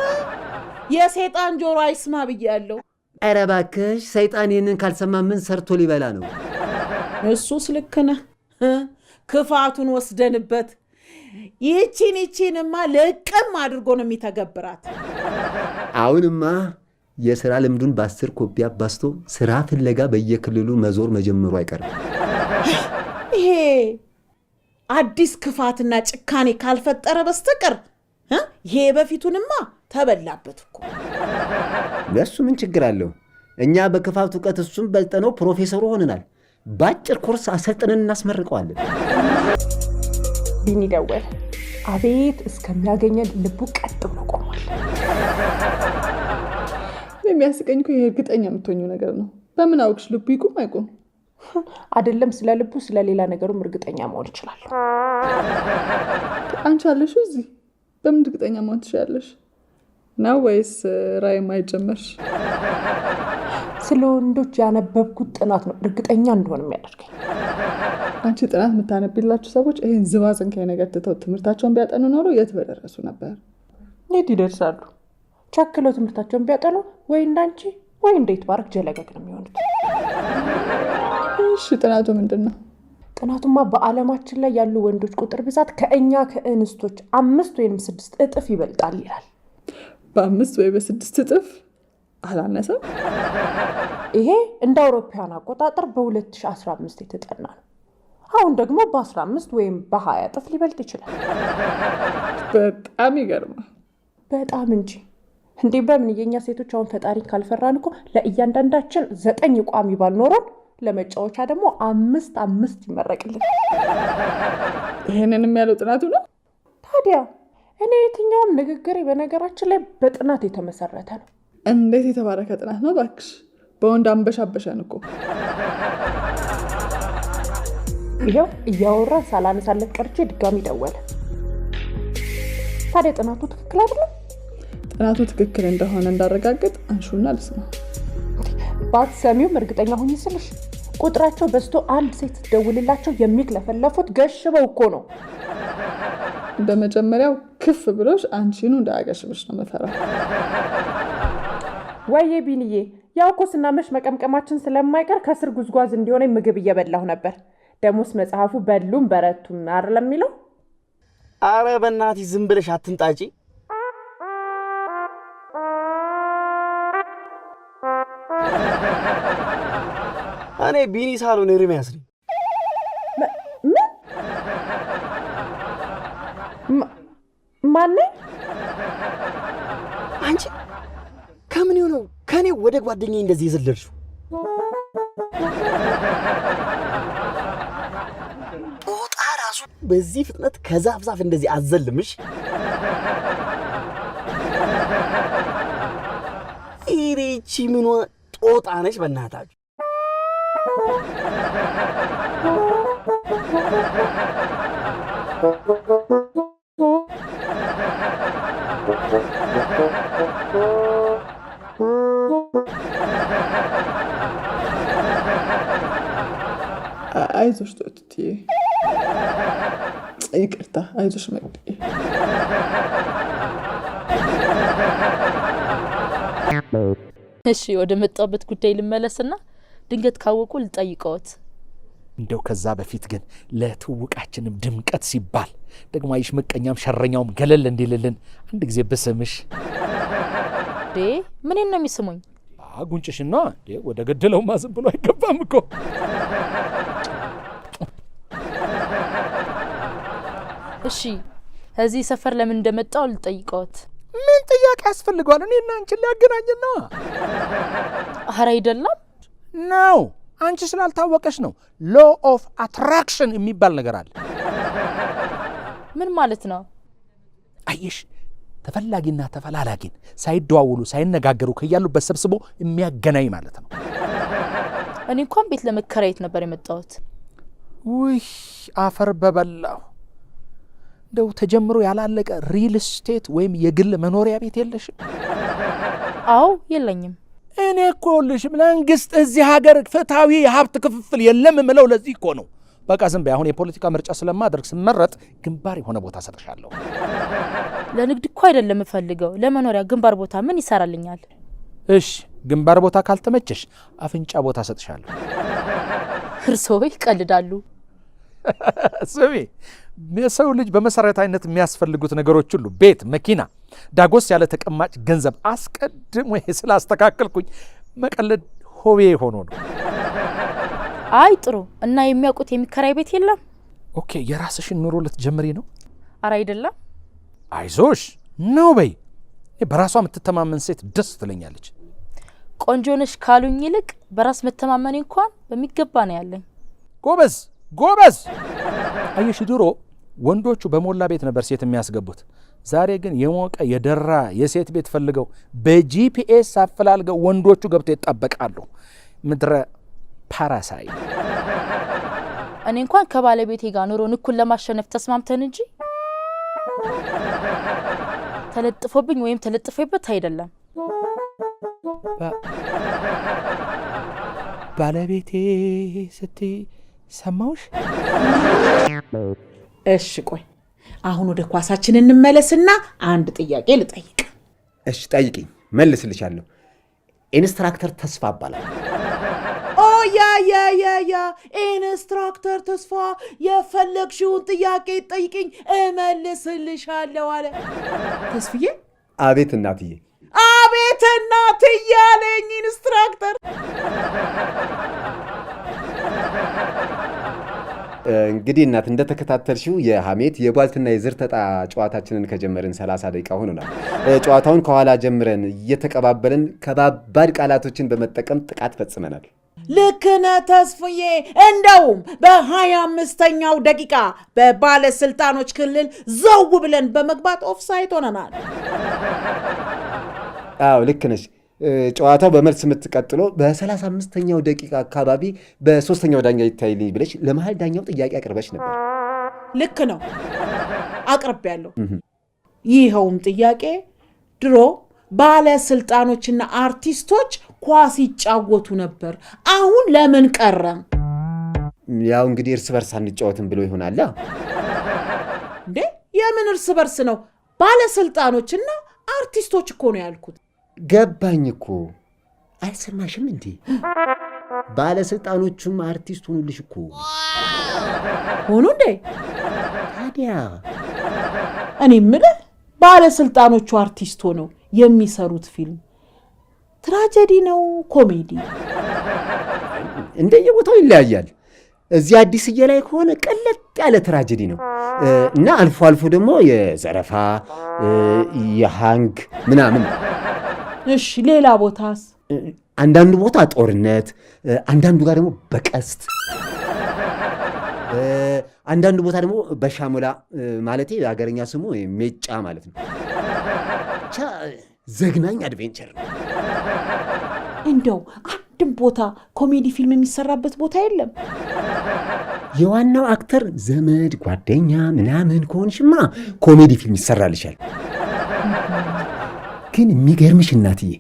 S2: የሰይጣን ጆሮ አይስማ ብያለሁ።
S1: ኧረ እባክሽ ሰይጣን ይህንን ካልሰማ ምን ሰርቶ ሊበላ ነው?
S2: እሱስ ልክ ነህ። ክፋቱን ወስደንበት ይቺንማ ልቅም አድርጎ ነው የሚተገብራት።
S1: አሁንማ የሥራ ልምዱን በ10 ኮፒ አባስቶ ሥራ ፍለጋ በየክልሉ መዞር መጀመሩ አይቀርም።
S2: ይሄ አዲስ ክፋትና ጭካኔ ካልፈጠረ በስተቀር ይሄ በፊቱንማ ተበላበት እኮ።
S1: ለሱ ምን ችግር አለው? እኛ በክፋት እውቀት እሱም በልጠነው ፕሮፌሰሩ ሆነናል። በአጭር ኮርስ አሰልጥነን እናስመርቀዋለን።
S3: ቢኒ ደወለ። አቤት እስከሚያገኘን ልቡ ቀጥ ብሎ ቆሟል።
S4: የሚያስቀኝ እኮ እርግጠኛ የምትሆኙ ነገር ነው። በምን አውቅሽ ልቡ ይቁም አይቁም?
S3: አይደለም ስለ ልቡ ስለ ሌላ ነገሩም እርግጠኛ መሆን ይችላል።
S4: አንቺ አለሽ እዚህ በምን እርግጠኛ መሆን ትችላለሽ? ነው ወይስ ራይ ማይጀመርሽ?
S3: ስለ ወንዶች ያነበብኩት ጥናት ነው እርግጠኛ እንደሆነ የሚያደርገኝ።
S4: አንቺ ጥናት የምታነቢላችሁ ሰዎች ይሄን ዝባዝንካይ ነገር ትተው ትምህርታቸውን ቢያጠኑ ኖሮ የት በደረሱ ነበር?
S3: የት ይደርሳሉ? ቸክለው ትምህርታቸውን ቢያጠኑ ወይ እንዳንቺ ወይ እንዴት ባረክ ጀለገግ ነው የሚሆኑት።
S4: እሺ ጥናቱ ምንድን ነው?
S3: ጥናቱማ በዓለማችን ላይ ያሉ ወንዶች ቁጥር ብዛት ከእኛ ከእንስቶች 5 ወይም 6 እጥፍ ይበልጣል ይላል።
S4: በ5 ወይ በ6 እጥፍ አላነሰም?
S3: ይሄ እንደ አውሮፓውያን አቆጣጠር በ2015 የተጠና ነው። አሁን ደግሞ በ15 ወይም በ20 እጥፍ ሊበልጥ ይችላል።
S4: በጣም ይገርማል።
S3: በጣም እንጂ እንዴ! በምን የኛ ሴቶች አሁን ፈጣሪ ካልፈራን እኮ ለእያንዳንዳችን 9 ቋሚ ባል ኖሮን ለመጫወቻ ደግሞ 5 ይመረቅልን።
S4: ይሄንንም ያለው ጥናቱ ነው።
S3: ታዲያ እኔ የትኛውም ንግግሬ በነገራችን ላይ በጥናት የተመሰረተ ነው።
S4: እንዴት የተባረከ ጥናት ነው ባክሽ! በወንድ አንበሻበሻን እኮ።
S3: ይሄው እያወራን ሳላነሳለት ቀርቼ ድጋሚ ደወለ። ታዲያ ጥናቱ ትክክል አይደለም?
S4: ጥናቱ ትክክል እንደሆነ እንዳረጋግጥ አንሹና ልስማ።
S3: ባትሰሚውም እርግጠኛ ሆኜ ስልሽ ቁጥራቸው በዝቶ አንድ ሴት ስትደውልላቸው የሚክለፈለፉት ገሽበው እኮ ነው።
S4: በመጀመሪያው ክፍ ብሎሽ አንቺኑ እንዳያገሽብሽ ነው መፈራው።
S3: ወይዬ ቢንዬ፣ ያው እኮ ስናመሽ መቀምቀማችን ስለማይቀር ከስር ጉዝጓዝ እንዲሆነ ምግብ እየበላሁ ነበር። ደሞስ መጽሐፉ በሉም በረቱም አይደለም የሚለው?
S9: አረ በእናትሽ ዝም ብለሽ አትንጣጪ። እኔ ቢኒ ሳልሆን ኤርሚያስ ነኝ።
S3: ማን?
S9: አንቺ ከምን ነው ከኔ ወደ ጓደኛዬ እንደዚህ የዘለልሽው? ጦጣ ራሱ በዚህ ፍጥነት ከዛፍ ዛፍ እንደዚህ አዘልምሽ? ኢሬቺ ምኗ ጦጣ ነሽ በእናታችሁ?
S4: አይዞሽ ቶትዬ፣ ይቅርታ፣ አይዞሽ መቅዲ።
S8: እሺ ወደ መጣበት ጉዳይ ልመለስና ድንገት ካወቁ ልጠይቀዎት።
S5: እንደው ከዛ በፊት ግን ለትውቃችንም ድምቀት ሲባል ደግሞ አይሽ ምቀኛም ሸረኛውም ገለል እንዲልልን አንድ ጊዜ በስምሽ
S8: ምን ነው የሚስሙኝ?
S5: ጉንጭሽና ወደ ገደለው ማዝም ብሎ አይገባም እኮ።
S8: እሺ እዚህ ሰፈር ለምን እንደመጣው ልጠይቀዎት።
S5: ምን ጥያቄ ያስፈልገዋል? እኔና አንቺን ሊያገናኝ ነው።
S8: ኧረ አይደለም
S5: ነው፣ አንቺ ስላልታወቀሽ ነው። ሎ ኦፍ አትራክሽን የሚባል ነገር አለ።
S8: ምን ማለት ነው?
S5: አየሽ፣ ተፈላጊና ተፈላላጊን ሳይደዋውሉ ሳይነጋገሩ ከያሉበት ሰብስቦ የሚያገናኝ ማለት ነው።
S8: እኔ እንኳን ቤት ለመከራየት ነበር የመጣሁት።
S5: ውይ አፈር በበላው። እንደው ተጀምሮ ያላለቀ ሪል ስቴት ወይም የግል መኖሪያ ቤት የለሽም?
S8: አዎ የለኝም።
S5: እኔ እኮ ልሽ መንግስት እዚህ ሀገር ፍትሃዊ የሀብት ክፍፍል የለም ምለው ለዚህ እኮ ነው። በቃ ዝም በይ። አሁን የፖለቲካ ምርጫ ስለማድረግ ስመረጥ ግንባር የሆነ ቦታ ሰጥሻለሁ።
S8: ለንግድ እኮ አይደለም የምፈልገው፣ ለመኖሪያ ግንባር ቦታ ምን ይሰራልኛል?
S5: እሺ ግንባር ቦታ ካልተመቸሽ አፍንጫ ቦታ ሰጥሻለሁ።
S8: እርስዎ ይቀልዳሉ።
S5: ስሚ፣ የሰው ልጅ በመሰረታዊነት የሚያስፈልጉት ነገሮች ሁሉ ቤት፣ መኪና፣ ዳጎስ ያለ ተቀማጭ ገንዘብ አስቀድሞ ስላስተካከልኩኝ መቀለድ ሆቤ ሆኖ ነው።
S8: አይ ጥሩ። እና የሚያውቁት የሚከራይ ቤት የለም?
S5: ኦኬ፣ የራስሽን ኑሮ ልትጀምሪ ነው?
S8: አረ አይደለም።
S5: አይዞሽ ነው በይ። በራሷ የምትተማመን ሴት ደስ ትለኛለች።
S8: ቆንጆ ነሽ ካሉኝ ይልቅ በራስ መተማመን እንኳን በሚገባ ነው ያለኝ።
S5: ጎበዝ ጎበዝ። አየሽ፣ ድሮ ወንዶቹ በሞላ ቤት ነበር ሴት የሚያስገቡት። ዛሬ ግን የሞቀ የደራ የሴት ቤት ፈልገው በጂፒኤስ አፈላልገው ወንዶቹ ገብተው ይጣበቃሉ። ምድረ ፓራሳይ።
S8: እኔ እንኳን ከባለቤቴ ጋር ኑሮን እኩል ለማሸነፍ ተስማምተን እንጂ ተለጥፎብኝ ወይም ተለጥፎበት አይደለም።
S5: ባለቤቴ ስትይ ሰማውሽ?
S2: እሺ ቆይ አሁን ወደ ኳሳችን እንመለስና አንድ ጥያቄ ልጠይቅ።
S1: እሺ ጠይቂኝ፣ መልስልሻለሁ። ኢንስትራክተር ተስፋ እባላለሁ።
S2: ያ ኢንስትራክተር ተስፋ የፈለግሽውን ጥያቄ ጠይቅኝ እመልስልሻለሁ አለ ተስፍዬ።
S1: አቤት እናትዬ።
S2: አቤት እናትዬ አለኝ ኢንስትራክተር።
S1: እንግዲህ እናት እንደተከታተልሽው የሐሜት የቧልትና የዝርተጣ ጨዋታችንን ከጀመርን 30 ደቂቃ ሆኖናል። ጨዋታውን ከኋላ ጀምረን እየተቀባበልን ከባባድ ቃላቶችን በመጠቀም ጥቃት ፈጽመናል።
S2: ልክ ነህ ተስፍዬ። እንደውም በ25ኛው ደቂቃ በባለስልጣኖች ክልል ዘው ብለን በመግባት ኦፍሳይድ ሆነናል።
S1: አዎ ልክ ነሽ። ጨዋታው በመልስ የምትቀጥሎ በ35ኛው ደቂቃ አካባቢ በሶስተኛው ዳኛ ይታይልኝ ብለሽ ለመሀል ዳኛው ጥያቄ አቅርበሽ ነበር።
S2: ልክ ነው፣ አቅርቤያለሁ። ይኸውም ጥያቄ ድሮ ባለስልጣኖችና አርቲስቶች ኳስ ይጫወቱ ነበር፣ አሁን ለምን ቀረ?
S1: ያው እንግዲህ እርስ በርስ አንጫወትም ብሎ ይሆናል።
S2: እንዴ የምን እርስ በርስ ነው? ባለስልጣኖችና አርቲስቶች እኮ ነው ያልኩት።
S1: ገባኝ እኮ አልሰማሽም እንዴ? ባለስልጣኖቹም አርቲስት ሆኑልሽ እኮ።
S2: ሆኑ እንዴ?
S1: ታዲያ
S2: እኔ የምልህ ባለስልጣኖቹ አርቲስት ሆነው የሚሰሩት ፊልም ትራጀዲ ነው ኮሜዲ?
S1: እንደየቦታው ይለያያል። እዚህ አዲስዬ ላይ ከሆነ ቀለጥ ያለ ትራጀዲ ነው እና አልፎ አልፎ ደግሞ የዘረፋ የሃንግ ምናምን።
S2: እሺ ሌላ ቦታስ?
S1: አንዳንዱ ቦታ ጦርነት፣ አንዳንዱ ጋር ደግሞ በቀስት፣ አንዳንዱ ቦታ ደግሞ በሻሙላ ማለት የሀገረኛ ስሙ ሜጫ ማለት ነው። ብቻ ዘግናኝ አድቬንቸር ነው።
S2: እንደው አንድም ቦታ ኮሜዲ ፊልም የሚሰራበት ቦታ የለም?
S1: የዋናው አክተር ዘመድ ጓደኛ ምናምን ከሆንሽማ ኮሜዲ ፊልም ይሰራልሻል። ግን የሚገርምሽ እናትዬ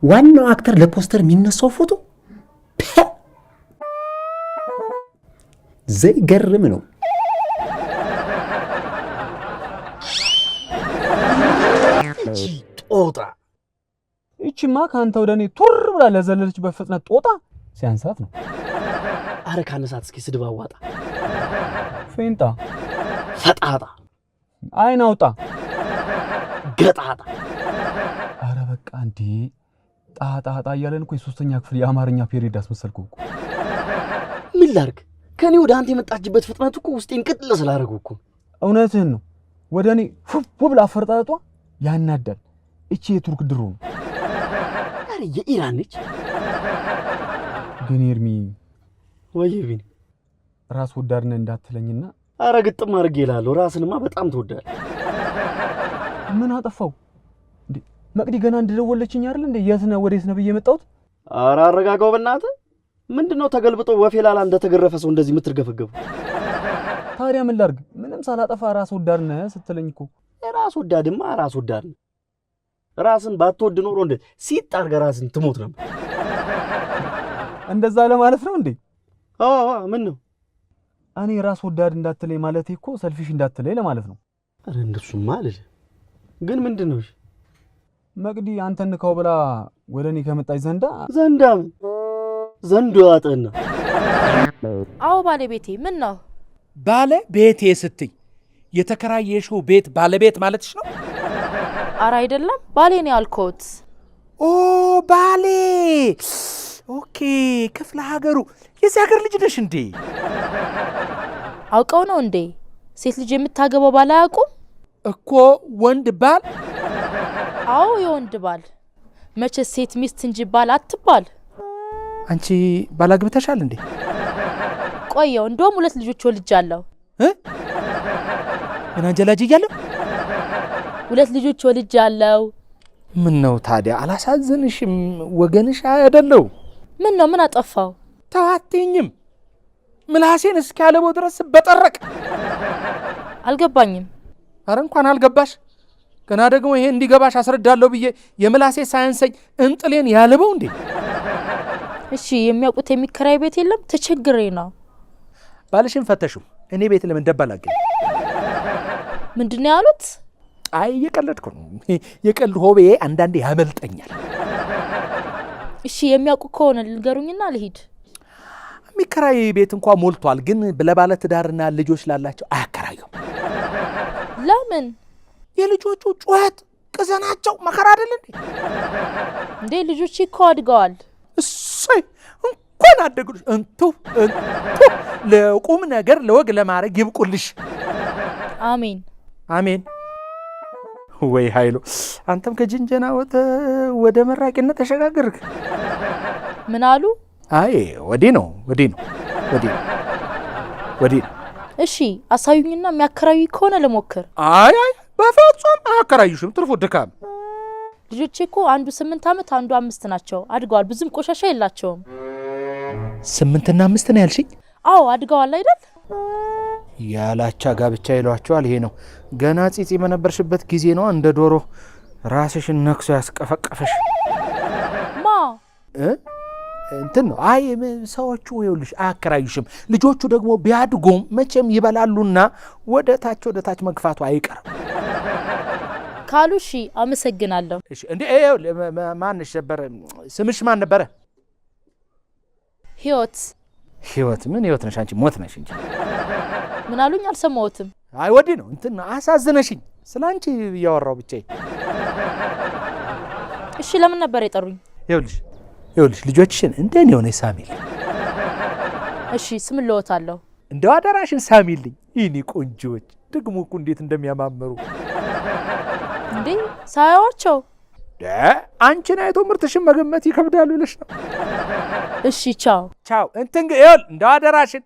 S1: ዋናው አክተር ለፖስተር የሚነሳው ፎቶ ዘይገርም ነው።
S9: ጦጣ
S10: ይቺማ ከአንተ ወደ እኔ ቱር ብላ ለዘለለችበት ፍጥነት ጦጣ ሲያንሳት ነው።
S9: አረ ካነሳት እስኪ ስድብ አዋጣ።
S10: ፌንጣ፣
S9: ፈጣጣ፣
S10: አይን አውጣ፣
S9: ገጣጣ።
S10: አረ በቃ እንዴ ጣጣጣ እያለን እኮ የሶስተኛ ክፍል የአማርኛ ፔሪድ አስመሰልኩ እኮ።
S9: ምን ላድርግ? ከኔ ወደ አንተ የመጣችበት ፍጥነት እኮ ውስጤን ቅጥል ስላደረገው እኮ።
S10: እውነትህን ነው። ወደ እኔ ፉፍ ብላ አፈርጣጧ ያናዳል። እቺ የቱርክ ድሮ ነው።
S9: አረ የኢራን ነች።
S10: ግን ኤርሚ
S9: ወይ ቢኒ
S10: ራስ ወዳድነ እንዳትለኝና።
S9: አረ ግጥም አድርጌ እልሃለሁ፣ ራስንማ በጣም ትወዳለህ።
S10: ምን አጠፋው እንዴ? መቅዲ ገና እንደደወለችኝ አይደል እንዴ የት ነህ ወዴት ነህ ብዬ መጣሁት።
S9: አረ አረጋጋው በእናትህ። ምንድነው ተገልብጦ ወፌላላ እንደተገረፈ ሰው እንደዚህ የምትርገፈገፉ?
S10: ታዲያ ምን ላድርግ? ምንም ሳላጠፋ ራስ ወዳድ ነህ ስትለኝ እኮ።
S9: ራስ ወዳድማ ራስ ወዳድ ነህ። ራስን ባትወድ ኖሮ እንደ ሲጥ አድርገህ ራስን ትሞት ነበር።
S10: እንደዛ ለማለት ነው እንዴ?
S9: አዎ ምን ነው?
S10: እኔ ራስ ወዳድ እንዳትለኝ ማለቴ እኮ ሰልፊሽ እንዳትለኝ ለማለት ነው።
S9: አረ እንደሱማ አልልህ። ግን ምንድነው? እሺ
S10: መቅዲ አንተን ከው ብላ ወደ እኔ ከመጣች
S9: ዘንዳም ዘንዶ አጠና።
S8: አዎ ባለቤቴ። ምን ነው
S5: ባለቤቴ ስትይ የተከራየሽው ቤት ባለቤት ማለትሽ ነው?
S8: አረ አይደለም፣ ባሌ ነው ያልኩት።
S5: ኦ ባሌ። ኦኬ፣ ክፍለ ሀገሩ። የዚህ ሀገር ልጅ ነሽ እንዴ?
S8: አውቀው ነው እንዴ ሴት ልጅ የምታገባው ባል አያውቁም
S5: እኮ? ወንድ ባል?
S8: አዎ የወንድ ባል። መቼ ሴት ሚስት እንጂ ባል አትባል።
S5: አንቺ ባላግብተሻል እንዴ?
S8: ቆየው፣ እንደውም 2 ልጆች ወልጃለሁ።
S5: ምን አንጀላጅ እያለሁ
S8: 2 ልጆች ወልጃለሁ።
S5: ምን ነው ታዲያ አላሳዝንሽም? ወገንሽ አይደለው?
S8: ምን ነው ምን አጠፋው?
S5: ተዋትኝም ምላሴን እስኪያለበው ድረስ በጠረቅ።
S8: አልገባኝም።
S5: አረ እንኳን አልገባሽ፣ ገና ደግሞ ይሄ እንዲገባሽ አስረዳለሁ ብዬ የምላሴ ሳያንሰኝ እንጥሌን ያለበው እንዴ?
S8: እሺ የሚያውቁት የሚከራይ ቤት የለም? ተቸግሬ ነው።
S5: ባልሽን ፈተሹ። እኔ ቤት ለምን ደባላገኝ?
S8: ምንድነው ያሉት?
S5: አይ እየቀለድኩ ነው። የቀልድ ሆቤ አንዳንዴ ያመልጠኛል።
S8: እሺ የሚያውቁ ከሆነ ልንገሩኝና ልሂድ።
S5: የሚከራይ ቤት እንኳን ሞልቷል፣ ግን ለባለ ትዳርና ልጆች ላላቸው አያከራዩም።
S8: ለምን?
S5: የልጆቹ ጩኸት ቅዘናቸው መከራ አይደል
S8: እንዴ? ልጆች እኮ አድገዋል።
S5: እሰይ እንኳን አደጉልሽ። እንቱ ለቁም ነገር ለወግ ለማድረግ ይብቁልሽ።
S8: አሜን
S5: አሜን። ወይ ኃይሉ፣ አንተም ከጅንጀና ወደ መራቂነት ተሸጋገርክ።
S8: ምን አሉ?
S5: አይ ወዲህ ነው።
S8: እሺ አሳዩኝና የሚያከራዩ ከሆነ ልሞክር።
S5: አይ በፍጹም አያከራዩሽም፣ ትርፉ ድካም።
S8: ልጆቼ እኮ አንዱ 8 ዓመት አንዱ 5 ናቸው። አድገዋል፣ ብዙም ቆሻሻ የላቸውም።
S5: 8 እና 5 ነው ያልሽኝ?
S8: አዎ አድገዋል አይደል?
S5: ያላቻ ጋብቻ ይሏቸዋል። ይሄ ነው ገና ጺጺ በነበርሽበት ጊዜ ነው እንደ ዶሮ ራስሽን ነክሶ ያስቀፈቀፈሽ።
S8: ማ
S5: እንትን ነው። አይ ሰዎቹ ይኸውልሽ አያከራዩሽም። ልጆቹ ደግሞ ቢያድጉም መቼም ይበላሉና ወደ ታች መግፋቱ አይቀርም
S8: ካሉ እሺ አመሰግናለሁ።
S5: እሺ እንዴ ማንሽ ነበር ስምሽ? ማን ነበረ? ህይወት። ምን ህይወት ነሽ አንቺ? ሞት ነሽ እንጂ።
S8: ምን አሉኝ? አልሰማሁትም።
S5: አይ ወዲህ ነው እንትን አሳዝነሽኝ። ስላንቺ እያወራው ብቻ።
S8: እሺ ለምን ነበር የጠሩኝ?
S5: ይኸውልሽ ልጆችሽን እንደኔ ሆነ ሳሚል።
S8: እሺ ስም ልወታለሁ።
S5: እንደው አደራሽን ሳሚልኝ። ይህኔ ቆንጆዎች ደግሞ እኮ እንዴት እንደሚያማምሩ
S8: እንዴ ሳያዋቸው።
S5: አንቺን አይቶ ምርትሽን መገመት ይከብዳል ብለሽ ነው።
S8: እሺ ቻው።
S5: እንትን ይኸውል እንደው አደራሽን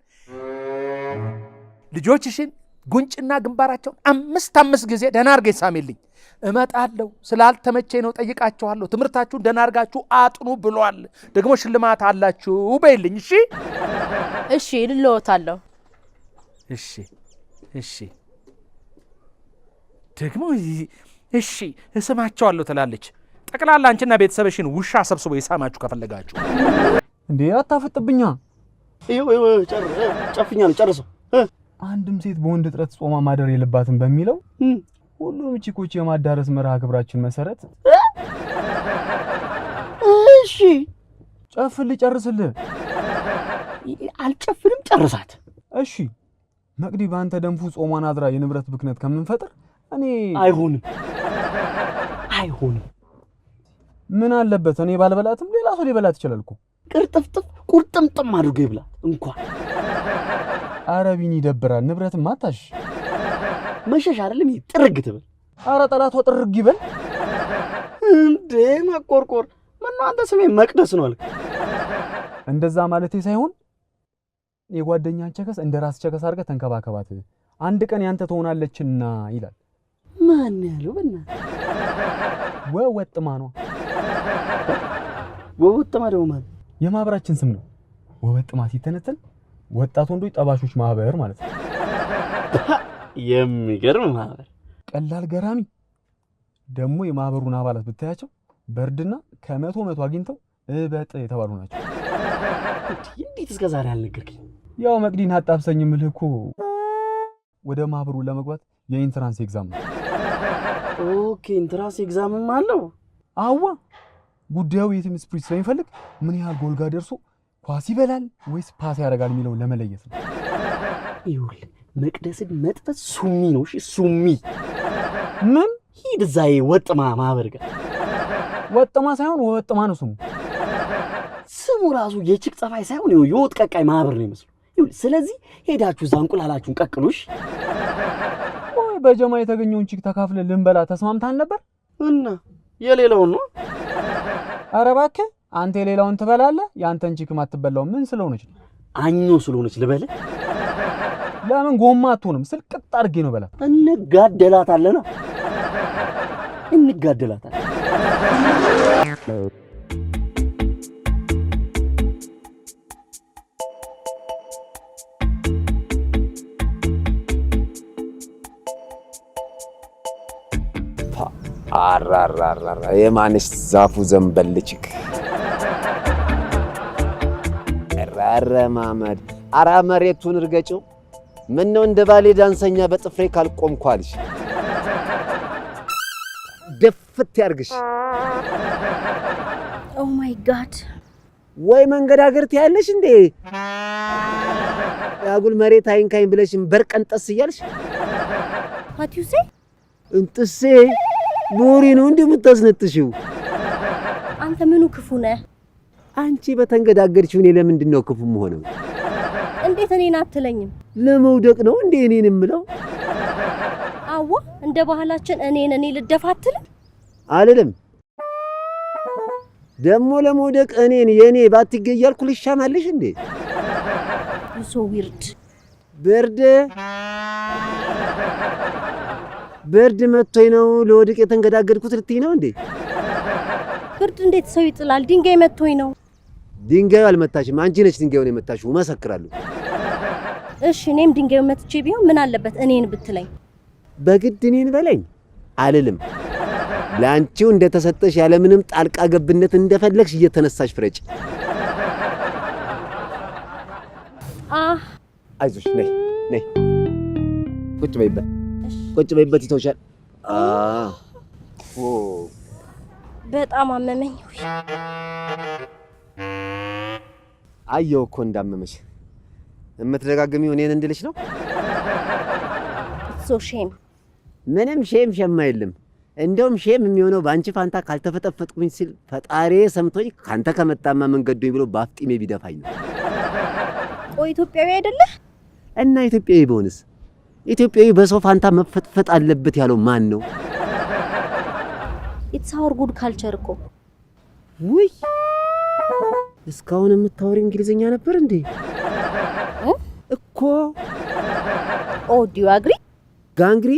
S5: ልጆችሽን ጉንጭና ግንባራቸውን 5 ጊዜ ደህና አድርገሽ ሳሚልኝ። እመጣለሁ፣ ስላልተመቸኝ ነው ጠይቃችኋለሁ። ትምህርታችሁን ደህና አድርጋችሁ አጥኑ ብሏል። ደግሞ ሽልማት አላችሁ በይልኝ።
S8: እሺ ልለወታለሁ።
S5: እሺ ደግሞ እሺ እስማቸዋለሁ ትላለች። ጠቅላላ አንቺና ቤተሰብሽን ውሻ ሰብስቦ ይሳማችሁ ከፈለጋችሁ።
S10: እንዴ አታፈጥብኛ።
S9: ይኸው ጨፍኛለሁ ጨርሰው።
S10: አንድም ሴት በወንድ እጥረት ጾማ ማደር የለባትም በሚለው ሁሉም ቺኮች የማዳረስ መርሃ ግብራችን መሰረት
S9: እሺ
S10: ጨፍል ጨርስልህ።
S9: አልጨፍንም ጨርሳት።
S10: እሺ መቅዲ በአንተ ደንፉ ጾሟን አድራ የንብረት ብክነት ከምንፈጥር እኔ
S9: አይሆንም።
S10: ምን አለበት እኔ ባልበላትም ሌላ ሰው ሊበላት ይችላል እኮ።
S9: ቅርጥፍጥፍ ቁርጥምጥም አድርጎ ይብላት እንኳን።
S10: ኧረ ቢኒ ይደብራል። ንብረትም አታሽ
S9: መሸሽ አይደለም ጥርግ ትበል።
S10: ኧረ ጠላቷ ጥርግ ይበል
S9: እንዴ መቆርቆር። ምነው አንተ ስሜ መቅደስ ነው አልክ?
S10: እንደዛ ማለቴ ሳይሆን የጓደኛን ቸከስ እንደ ራስ ቸከስ አድርገህ ተንከባከባት፣ አንድ ቀን ያንተ ትሆናለችና ይላል።
S9: ማን ያለው?
S10: ወወጥማ ነው።
S9: ወወጥማ ደግሞ ማለት
S10: የማህበራችን ስም ነው። ወወጥማ ሲተነተን ወጣት ወንዶች ጠባሾች ማህበር ማለት ነው።
S9: የሚገርም ማህበር።
S10: ቀላል ገራሚ። ደግሞ የማህበሩን አባላት ብታያቸው በርድና ከመቶ አግኝተው እበጥ የተባሉ ናቸው።
S9: እንዴት እስከ ዛሬ አልነገርከኝ?
S10: ያው መቅዲን አጣብሰኝ የምልህ እኮ ወደ ማህበሩ ለመግባት የኢንትራንስ ኤግዛም ነው።
S9: ኦኬ ኢንትራንስ ኤግዛምም አለው?
S10: አዋ ጉዳዩ የትም ስፕሪት ስለሚፈልግ ምን ያህል ጎልጋ ደርሶ ኳስ ይበላል ወይስ ፓስ ያደርጋል የሚለው ለመለየት ነው።
S9: ይኸውልህ መቅደስን መጥፈት ሱሚ ነው። እሺ ሱሚ
S10: ምን
S9: ሂድ እዛ ወጥማ ማህበር ጋር።
S10: ወጥማ ሳይሆን ወጥማ ነው ስሙ።
S9: ስሙ ራሱ የችክ ጸፋይ ሳይሆን የወጥ ቀቃይ ማህበር ነው የሚመስለው። ይኸውልህ ስለዚህ ሄዳችሁ እዛ እንቁላላችሁን ቀቅሉሽ።
S10: ወይ በጀማ የተገኘውን ቺክ ተካፍለን ልንበላ ተስማምታን ነበር
S9: እና የሌላውን ነው።
S10: ኧረ እባክህ አንተ የሌላውን ትበላለህ፣ ያንተን ቺክ ማትበላው ምን ስለሆነች ነው?
S9: አኞ ስለሆነች ልበል።
S10: ለምን ጎማ አትሆንም? ስልቅጥ አድርጌ ነው በላት።
S9: እንጋደላታለን።
S1: አራራራ የማንስ ዛፉ ዘንበልችክ ራረ ማመድ አራ መሬቱን እርገጭው። ምን ነው እንደ ባሌ ዳንሰኛ በጥፍሬ ካልቆምኳልሽ ደፍት ያርግሽ።
S11: ኦ ማይ ጋድ
S1: ወይ መንገዳገርት ያለሽ እንዴ? ያጉል መሬት አይንካኝ ብለሽ በርቀንጠስ እያልሽ
S11: what you say?
S1: እንጥሴ ኖሪ ነው እንዴ የምታስነጥሽው?
S11: አንተ ምኑ ክፉ ነህ?
S1: አንቺ በተንገዳገርሽው እኔ ለምንድን ነው ክፉ የምሆነው?
S11: እንዴት እኔን አትለኝም?
S1: ለመውደቅ ነው እንዴ እኔን የምለው?
S11: አዋ እንደ ባህላችን እኔ ልደፋትል
S1: አልልም። ደሞ ለመውደቅ እኔን የኔ ባትገያልኩ ልሻማልሽ እንዴ?
S11: so weird
S1: ብርድ መጥቶኝ ነው ለወድቅ የተንገዳገድኩት ልትይ ነው እንዴ?
S11: ብርድ እንዴት ሰው ይጥላል? ድንጋይ መጥቶኝ ነው።
S1: ድንጋዩ አልመታሽም፣ አንቺ ነሽ ድንጋዩን የመታሽው። መሰክራለሁ።
S11: እሺ እኔም ድንጋዩ መትቼ ቢሆን ምን አለበት እኔን ብትለኝ?
S1: በግድ እኔን በለኝ አልልም። ለአንቺው እንደተሰጠሽ ያለምንም ጣልቃ ገብነት እንደፈለግሽ እየተነሳሽ ፍረጭ። አይዞሽ ነይ ቁጭ በይበት ይተውሻል።
S11: በጣም አመመኝ።
S1: አየሁ እኮ እንዳመመሽ። የምትደጋግሚው እኔን እንድልሽ ነው?
S11: ሶ ሼም።
S1: ምንም ሼም የለም። እንደውም ሼም የሚሆነው በአንቺ ፋንታ ካልተፈጠፈጥኩኝ ሲል ፈጣሪ ሰምቶኝ ካንተ ከመጣማ መንገዱኝ ብሎ ባፍጢሜ ቢደፋኝ ነው።
S11: ቆይ ኢትዮጵያዊ አይደለህ?
S1: እና ኢትዮጵያዊ በሆንስ? ኢትዮጵያዊ በሰው ፋንታ መፈጥፈጥ አለበት ያለው ማን ነው?
S11: ኢትስ አወር ጉድ ካልቸር እኮ።
S1: ውይ እስካሁን የምታወሪ እንግሊዝኛ ነበር እንዴ? እኮ
S11: ኦ ዱ ዩ አግሪ?
S1: ጋንግሪ